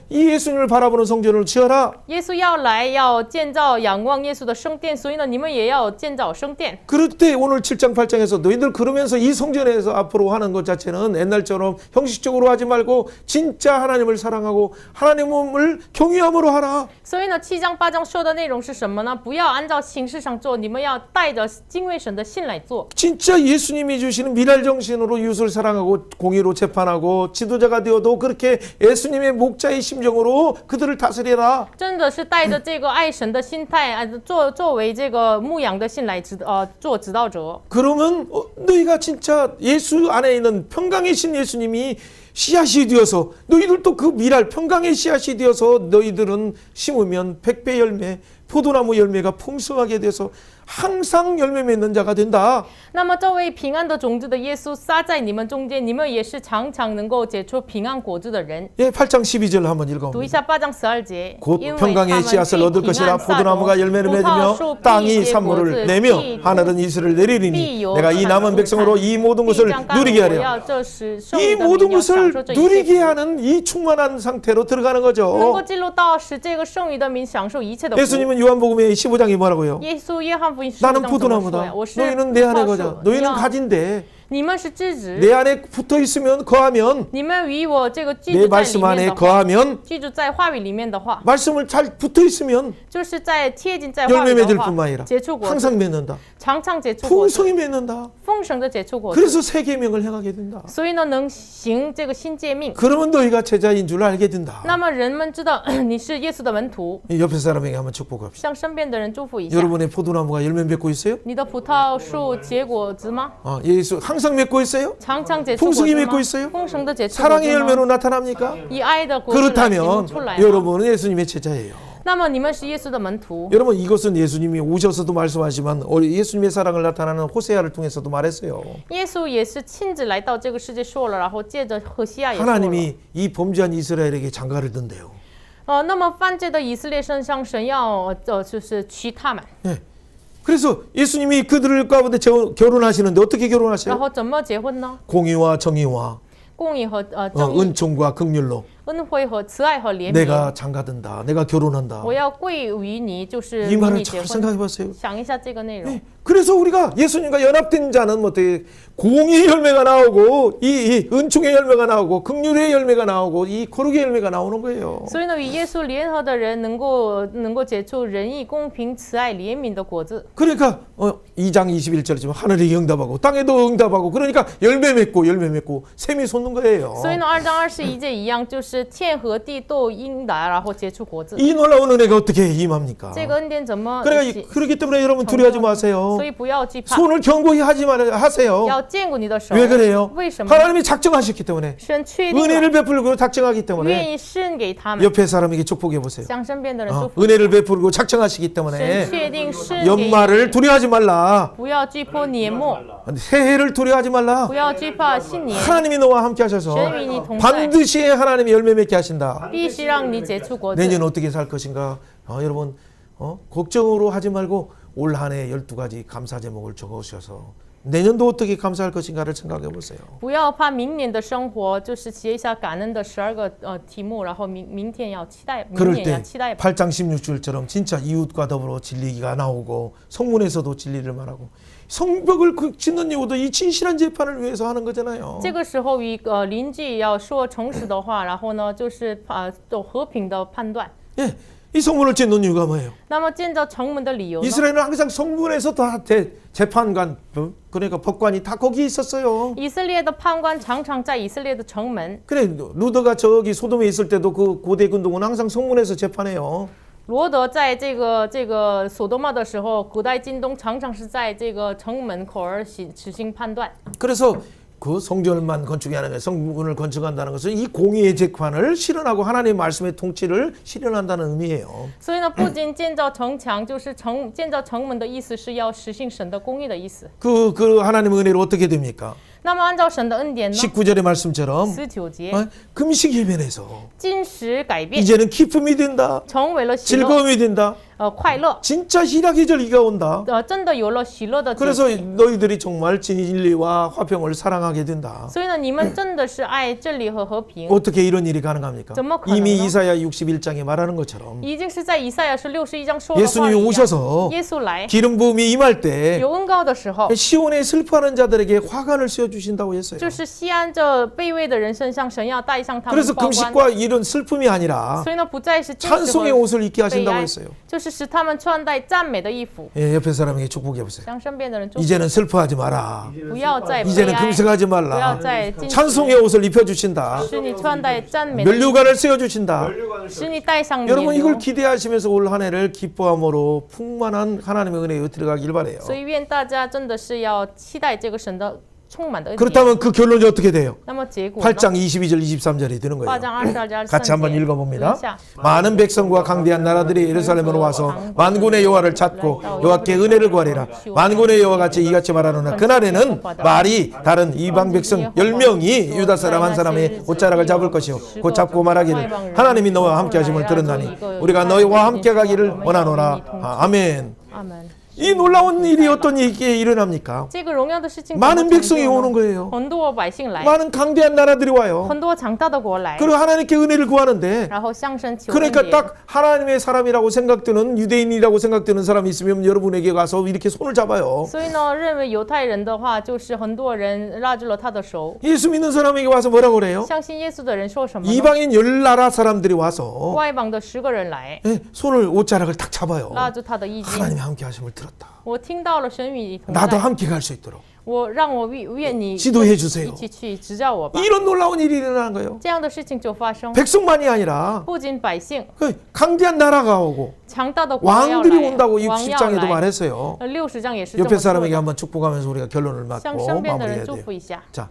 이 예수님을 바라보는 성전을 지어라. 耶稣要来，要建造仰望耶稣的圣殿，所以呢，你们也要建造圣殿。 그럴 때 오늘 7장 8장에서 너희들 그러면서 이 성전에서 앞으로 하는 것 자체는 옛날처럼 형식적으로 하지 말고 진짜 하나님을 사랑하고 하나님을 경외함으로 하라. 所以呢，7章8章说的内容是什么呢？不要按照形式上做，你们要带着敬畏神的心来做。 진짜 예수님이 주시는 미랄 정신으로 이웃을 사랑하고 공의로 재판하고 지도자가 되어도 그렇게 예수님의 목자의 심정으로 그들을 다스리라. 真的是带着这个爱神的心态，作为这个牧养的心来做指导者。 그러면 너희가 진짜 예수 안에 있는 평강의 신 예수님이 씨앗이 되어서 너희들도 그 미랄 평강의 씨앗이 되어서 너희들은 심으면 100배 열매 포도나무 열매가 풍성하게 돼서 항상 열매 맺는 자가 된다. 那么这位平安的种子的耶稣撒在你们中间，你们也是常常能够结出平安果子的人。 예, 8장 12절 한번 读一 읽어봅니다. 下8章12节。 곧 因为 평강의 他们 씨앗을 必 얻을 平 것이라 安撒 포도나무가 种， 열매를 葡萄 맺으며 树必 땅이 结果 산물을 子， 내며 地 하늘은 이슬을 必 내리리니 有 내가 이 产 남은 出 백성으로 产 이 모든 必 것을 将甘 누리게 我 하려. 要这使圣 이 的 모든 民要享 것을 受这一切 누리게 하는 이 충만한 상태로 들어가는 能够 거죠. 进入到使这个剩余的民享受一切的福。 예수님은 요한복음의 15장이 뭐라고요? 耶稣约翰福音15 나는 章怎么说 포도나무다. 呀？我是 너희는 내 안에 葡萄 거자. 树， 너희는 你要 가진대. 你们是枝子， 내 안에 붙어 있으면 거하면 你们与我这个居 내 住在里 말씀 面 안에 的话， 거하면 居住在话语里面的话， 말씀을 잘 붙어 있으면 就是在贴近在话 열매 语 맺을 的话 뿐만 아니라 结出果子， 항상 맺는다. 常常结出果子， 풍성히 맺는다. 丰盛的结出果子。 그래서 새 계명을 행하게 된다. 所以呢，能行这个新诫命， 그러면 너희가 제자인 줄 알게 된다. 那么人们知道你是耶稣的门徒， 이 옆에 사람에게 한번 축복합시다. 向身边的人祝福一下。 여러분의 포도나무가 열매 맺고 있어요? 你的葡萄树结果子吗？ 예수 항상 맺고 있어요? 常常结出果子 풍성히 맺고 吗？ 있어요? 丰盛的结出果 사랑의 子吗？ 열매로 나타납니까? 以爱的果子来显 그렇다면 出来吗？ 여러분은 예수님의 제자예요. 那么你们是耶稣的门徒。 여러분 이것은 예수님이 오셔서도 말씀하시지만 예수님의 사랑을 나타나는 호세아를 통해서도 말했어요. 耶稣也是亲自来到这个世界说了，然后借着何西亚也说了。 하나님이 이 범죄한 이스라엘에게 장가를 든대요. 那么犯罪的以色列身上，神要就是娶他们， 예. 그래서 예수님이 그들 가운데 결혼하시는데 어떻게 然 결혼하세요? 后怎么结婚呢？ 공의와 정의와 公义和正义， 은총과 긍휼로 恩惠和慈爱和怜悯。 내가 장가든다. 내가 결혼한다. 我要归于你，就是与 이 你 말을 结 잘 婚。 생각해봤어요. 想一下这个内容。 예. 그래서 우리가 예수님과 연합된 자는 뭐 어떻게 공의의 열매가 나오고 이 은총의 열매가 나오고 긍휼의 열매가 나오고 이 거룩의 열매가 나오는 거예요. 所以呢，与耶稣联合的人能够结出仁义、公平、慈爱、怜悯的果子。 그러니까 2장 21절에 지금 하늘이 응답하고 땅에도 응답하고 그러니까 열매 맺고 샘이 솟는 거예요. 所以呢，2章21节一样，就是天和地都应答，然后结出果子。 이 놀라운 은혜가 어떻게 임합니까? 这个恩典怎么？ 그러니까 그렇기 때문에 여러분 두려워하지 마세요. 所以不要惧怕， 손을 견고히 하세요. 要坚固你的手。 왜 그래요? 为什么？ 하나님이 작정하셨기 때문에 神确定了 은혜를 베풀고 작정하기 때문에 愿意施恩给他们， 옆에 사람에게 축복해 보세요. 向身边的人祝福。 은혜를 베풀고 작정하시기 神 때문에 确定施恩给你， 연말을 두려워하지 말라. 不要惧怕年末， 새해를 두려워하지 말라. 不要惧怕新年， 하나님이 너와 함께 하셔서 神与你同在， 반드시 하나님이 열매 맺게 하신다. 必须让你结出果子。 내년 어떻게 살 것인가? 여러분 걱정으로 하지 말고 올 한 해 12가지 감사 제목을 적으셔서 내년도 어떻게 감사할 것인가를 생각해 보세요. 不要怕明年的生活，就是写一下感恩的12个题目，然后明天要期待，明 그럴 年要 때 期待。 8장 16절처럼 진짜 이웃과 더불어 진리가 나오고 성문에서도 진리를 말하고 성벽을 짓는 이유도 이 진실한 재판을 위해서 하는 거잖아요. 这个时候与邻居要说诚实的话，然后呢，就是都和平的判断。 예, 이 성문을 짓는 이유가 뭐예요? 那么建造城门的理由呢？ 이스라엘은 항상 성문에서 다 재판관 그러니까 법관이 다 거기 있었어요. 以色列的判官常常在以色列的城门。 그래 루더가 저기 소돔에 있을 때도 그 고대 군동은 항상 성문에서 재판해요. 罗德在这个索多玛的时候，古代近东常常是在这个城门口而实行判断。 그래서 그 성전만 건축하는 게 성문을 건축한다는 것은 이 공의의 재판을 실현하고 하나님의 말씀의 통치를 실현한다는 의미예요. 所以呢，不仅建造城墙，就是建造城门的意思是要实行神的公义的意思。 그 하나님의 은혜로 어떻게 됩니까? 那么按照神的恩典呢？ 19절의 말씀처럼 19节， 금식이 변해서 禁食改变， 이제는 기쁨이 된다. 成为了喜乐， 즐거움이 된다. 快乐。 진짜 희락의 절기가 온다. 真的有了喜乐的节 그래서 气。 너희들이 정말 진리와 화평을 사랑하게 된다. 所以呢，你们真的是爱真理和和平。 어떻게 이런 일이 가능합니까? 怎么可能呢？ 이미 이사야 61장에 말하는 것처럼 已经是在以赛亚书61章说的话 예수님이 一样。 오셔서 耶稣来 기름 부음이 임할 때 有恩膏的时候， 시온에 슬퍼하는 자들에게 화관을 씌워 주신다고 했어요. 就是西安这卑微的人身上，神要带上他们 그래서 的报官。 금식과 이런 슬픔이 아니라 所以呢，不再是禁食 찬송의 和 옷을 입게 悲 하신다고 哀 했어요. ，就是使他们穿戴赞美的衣服， 예, 옆에 사람에게 축복해 보세요. 向身边的人祝福。 이제는 슬퍼하지 마라. 不要再悲 이제는 哀， 금식하지 不要 말라. 再禁食， 찬송의 옷을 입혀 주신다. 使你穿戴赞美的衣服， 면류관을 세워 주신다. 使你戴上 여러분 冕 이걸 旒。 기대하시면서 올 한 해를 기뻐함으로 풍만한 하나님의 은혜에 들어가길 바래요. 所以愿大家真的是要期待这个神的充满的恩典。 그렇다면 그 결론이 어떻게 돼요? 那么结果呢？ 8장 22절 23절이 되는 8 거예요. 章22节 같이 한번 읽어봅니다. 读一下 많은 백성과 강대한 나라들이 예루살렘으로 와서 만군의 여호와를 찾고 여호와께 은혜를 구하리라. 만군의 여호와 같이 이같이 말하노라. 그날에는 말이 다른 이방 백성 10명이 유다 사람 한 사람의 옷자락을 잡을 것이요 곧 잡고 말하기를 하나님이 너와 함께 하심을 들었나니 우리가 너희와 함께 가기를 원하노라. 아멘. 아멘. 이 놀라운 일이 어떤 일이 일어납니까? 这个荣耀的事情 많은 백성이 오는 거예요. 很多百姓来， 많은 강대한 나라들이 와요. 很多强大的国来， 그리고 하나님께 은혜를 구하는데 然后向神求恩 그러니까 典。 딱 하나님의 사람이라고 생각되는 유대인이라고 생각되는 사람이 있으면 여러분에게 가서 이렇게 손을 잡아요. 所以呢，认为犹太人的话，就是很多人拉住了他的手。 예수 믿는 사람에게 와서 뭐라고 그래요? 相信耶稣的人说什么呢？ 이방인 10나라 사람들이 와서 外邦的10个人来， 예, 손을 옷자락을 탁 잡아요. 拉住他的衣襟。 하나님이 함께 하심을 들었다. 我听到了神与你同 나도 在， 함께 갈 수 있도록 我让我愿你 지도해 주세요. 一起去指教我吧。 이런 놀라운 일이 일어나는 거예요. 这样的事情就发生， 백성만이 아니라 不仅百姓， 그 강대한 나라가 오고 强大的国要 왕들이 来， 온다고 王要 60장에도 来。 말했어요. 60章也是这么 옆에 说 사람에게 的， 한번 축복하면서 우리가 결론을 向 맞고 身边的人 마무리해야 祝 돼요. 福一下。 자,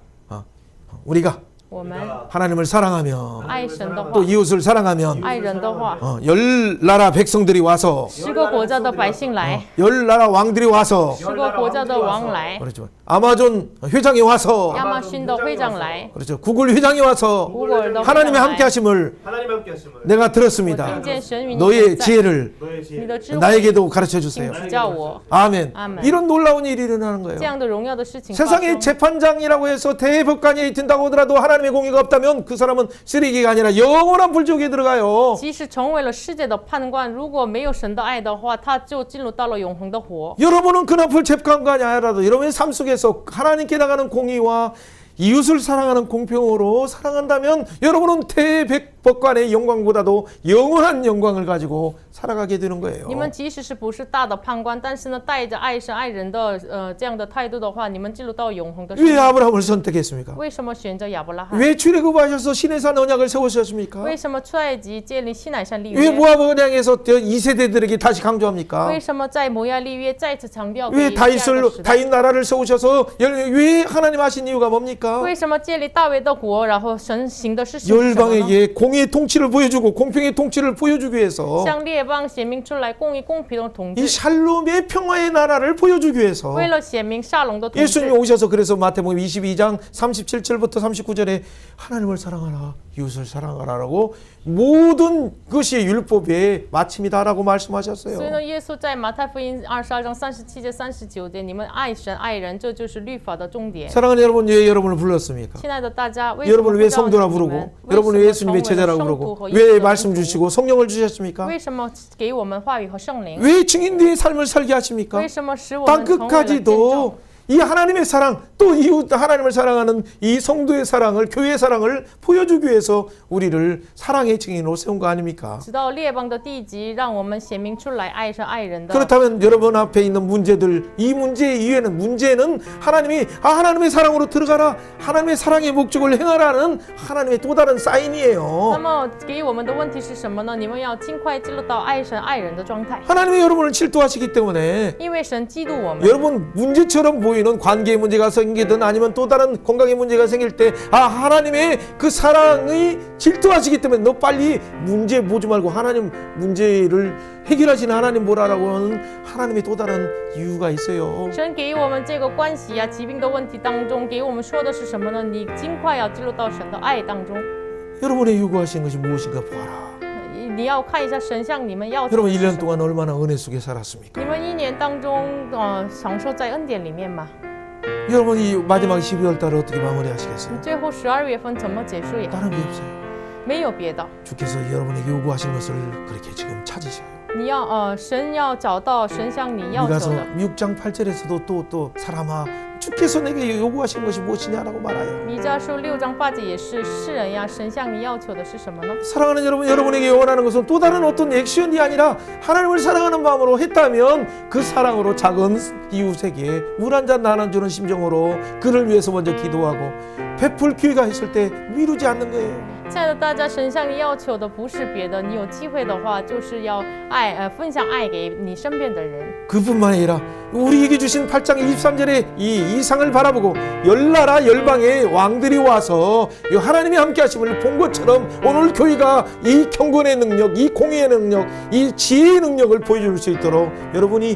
우리가 我们 하나님을 사랑하면 爱神的话 또 ， 이웃을 사랑하면 爱人的话， 10나라 백성들이 와서 10个国家的百姓来， 10나라 왕들이 와서 10个国家的王来， 그렇죠. 아마존 회장이 와서 亚马逊的会长来， 그렇죠. 구글 회장이 와서 谷歌的会长 하나님의 함께 来。 하심을 하나님 함께 하심을 내가 我 들었습니다. 听见神与你 너의 同在， 지혜를 너의 你 지혜 的智慧， 나에게도 가르쳐 请 주세요. 指教我。 아멘. 아멘. 이런 놀라운 일이 일어나는 这 거예요. 样的荣耀的事情发 세상의 生。 재판장이라고 해서 대법관이 든다고 하더라도 하나님의 공의가 없다면 그 사람은 쓰레기가 아니라 영원한 불지옥에 들어가요. 即使成为了世界的判官，如果没有神的爱的话，他就进入到了永恒的火。 여러분은 그나풀 재판관이 아니라도 여러분의 삶 속에서 하나님께 나가는 공의와 이웃을 사랑하는 공평으로 사랑한다면 여러분은 대백법관의 영광보다도 영원한 영광을 가지고 살아가게 되는 거예요. 你们即使是不是大的判官，但是呢，带着爱神爱人的这样的态度的话，你们进入到永恒的生 왜 命。 아브라함을 선택했습니까? 为什么选择亚伯拉罕？ 왜 출애굽하셔서 시내산 언약을 세우셨습니까? 为什么出埃及建立西乃山立 왜 约？ 모압 언약에서 2세대들에게 다시 강조합니까? 为什么在摩亚立约再次强调给 왜 第二个时代？ 다윗 나라를 세우셔서 왜 하나님 하신 이유가 뭡니까? 为什么建立大卫的国？然后神行的是什么呢？ 열방에게 공의의 통치를 보여주고 공평의 통치를 보여주기 위해서 向列邦显明出来公义公平的统 이 治， 샬롬의 평화의 나라를 보여주기 위해서 为了显明沙龙的统 예수님이 治。 오셔서 그래서 마태복음 22장 37절부터 39절에 하나님을 사랑하라 이웃을 사랑하라라고 모든 것이 율법의 마침이다라고 所以 말씀하셨어요. 呢，耶稣在马太福音22章37节、39节，你们爱神爱人，这就是律法的终点。 사랑하는 여러분 왜 여러분을 불렀습니까? 亲爱的大家，为什么 여러분을 왜 不叫 성도라 你 부르고 们？ 여러분을 为 왜 什么 예수님의 成为了 제자라 圣徒 부르고 和耶稣 왜 的 말씀 门徒？ 주시고 성령을 주셨습니까? 为什么给我们话语和圣灵？ 왜 증인들의 삶을 살게 하십니까? 为什么使我 땅 们成为了见证？ 끝까지도 이 하나님의 사랑 또 이웃 하나님을 사랑하는 이 성도의 사랑을 교회의 사랑을 보여주기 위해서 우리를 사랑의 증인으로 세운 거 아닙니까? 直到列邦的地极，让我们显明出来爱神爱人的。 그렇다면 여러분 앞에 있는 문제들 이 문제 이외에는 문제는 하나님이 하나님의 사랑으로 들어가라 하나님의 사랑의 목적을 행하라는 하나님의 또 다른 那 사인이에요. 么给我们的问题是什么呢？你们要尽快进入到爱神爱人的状态， 하나님이 여러분을 질투하시기 때문에 因为神嫉妒我们。 여러분 문제처럼 보이는 관계의 문제가 생기든 아니면 또 다른 건강의 문제가 생길 때 하나님의 그 사랑이 질투하시기 때문에 너 빨리 문제 보지 말고 하나님 문제를 해결하시는 하나님 보라라고 하는 하나님의 또 다른 이유가 있어요. 神给我们这个关系疾病的问题当中，给我们说的是什么呢？你尽快要进入到神的爱当中。 여러분의 요구하신 것이 무엇인가 보아라. 你要看一下神向你们要求 여러분 的是 1년 什么。 동안 얼마나 은혜 속에 살았습니까? 你们一年当中，享受在恩典里面吗？ 여러분 이 마지막 12월 달을 어떻게 마무리하시겠어요? 最后12月份怎么结束也 다른 게 없어요. 没有别的。 주께서 여러분에게 요구하신 것을 그렇게 지금 찾으셔요. 你要神要找到神向你要求 미가서 的。 6장 8절에서도 또 사람아 주께서 내게 요구하신 것이 무엇이냐라고 말해요. 弥迦书6章8节也是世人呀，神向你要求的是什么呢？ 사랑하는 여러분, 여러분에게 원하는 것은 또 다른 어떤 액션이 아니라 하나님을 사랑하는 마음으로 했다면 그 사랑으로 작은 이웃에게 물 한 잔 나눠주는 심정으로 그를 위해서 먼저 기도하고 베풀 기회가 있을 때 미루지 않는 거예요. 亲爱的大家，神向你要求的不是别的，你有机会的话，就是要分享爱给你身边的人。 그뿐만 아니라 우리에게 주신 8장 23절의 이 이상을 바라보고 열나라 열방의 왕들이 와서 이 하나님이 함께 하심을 본 것처럼 오늘 교회가 이 경건의 능력, 이 공의의 능력, 이 지혜의 능력을 보여줄 수 있도록 여러분이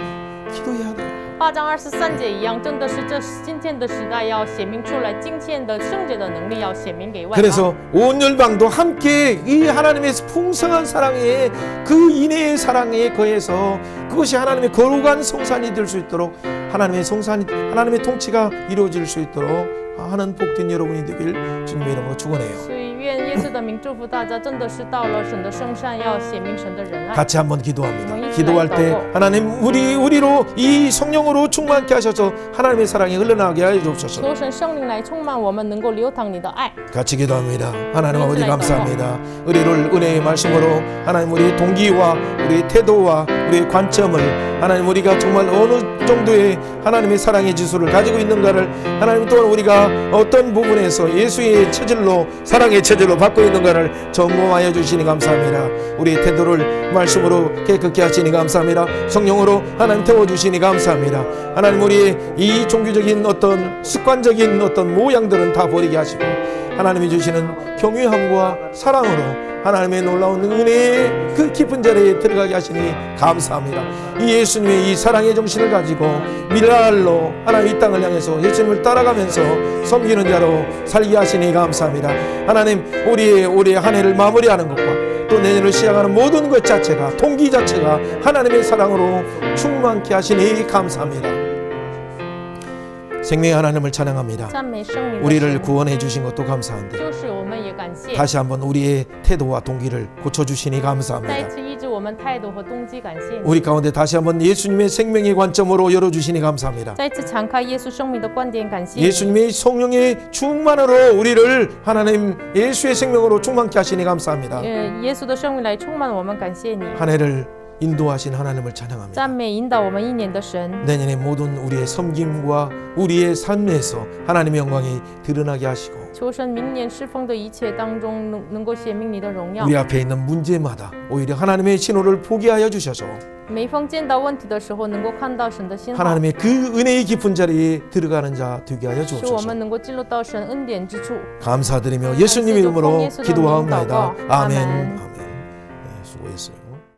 기도해야 돼요. 8章23节一样，真的是这今天的时代要显明出来，今天的圣洁的能力要显明给外邦。 그래서 온 열방도 함께 이 하나님의 풍성한 사랑에 그 인애의 사랑에 거해서 그것이 하나님의 거룩한 성산이 될 수 있도록 하나님의 성산이 하나님의 통치가 이루어질 수 있도록 하는 복된 여러분이 되길 주님의 이름으로 축원해요. 所以愿耶稣的名祝福大家，真的是到了神的圣善，要显明神的仁爱。 같이 한번 기도합니다. 기도할 때 하나님 우리로 이 성령으로 충만케 하셔서 하나님의 사랑이 흘러나가게 하여 주옵소서. 求神圣灵来充满我们，能够流淌你的爱。 같이 기도합니다. 하나님 아버지 감사합니다. 우리를 은혜의 말씀으로 하나님 우리의 동기와 우리의 태도와 우리의 관점을 하나님 우리가 정말 어느 정도의 하나님의 사랑의 지수를 가지고 있는가를 하나님 또한 우리가 어떤 부분에서 예수의 체질로 사랑의 체질로 받고 있는가를 점검하여 주시니 감사합니다. 우리의 태도를 말씀으로 깨끗게 하시니 감사합니다. 성령으로 하나님 태워주시니 감사합니다. 하나님 우리의 이 종교적인 어떤 습관적인 어떤 모양들은 다 버리게 하시고 하나님이 주시는 경외함과 사랑으로 하나님의 놀라운 은혜의 그 깊은 자리에 들어가게 하시니 감사합니다. 이 예수님의 이 사랑의 정신을 가지고 미랄로 하나님 이 땅을 향해서 예수님을 따라가면서 섬기는 자로 살게 하시니 감사합니다. 하나님 우리의 한 해를 마무리하는 것과 또 내년을 시작하는 모든 것 자체가 동기 자체가 하나님의 사랑으로 충만케 하시니 감사합니다. 생명의 하나님을 찬양합니다. 우리를 구원해 주신 것도 감사한데 다시 한번 우리의 태도와 동기를 고쳐주시니 감사합니다. 우리 가운데 다시 한번 예수님의 생명의 관점으로 열어주시니 감사합니다. 예수님의 성령의 충만으로 우리를 하나님 예수의 생명으로 충만케 하시니 감사합니다. 한 해를 인도하신 하나님을 찬양합니다. 내년에 모든 우리의 섬김과 우리의 삶에서 하나님의 영광이 드러나게 하시고 우리 앞에 있는 문제마다 오히려 하나님의 신호를 보게 하여 주셔서 하나님의 그 은혜의 깊은 자리에 들어가는 자 되게 하여 주옵소서. 감사드리며 예수님 이름으로 기도하옵나이다. 아멘. 아멘. 네, 수고했어요.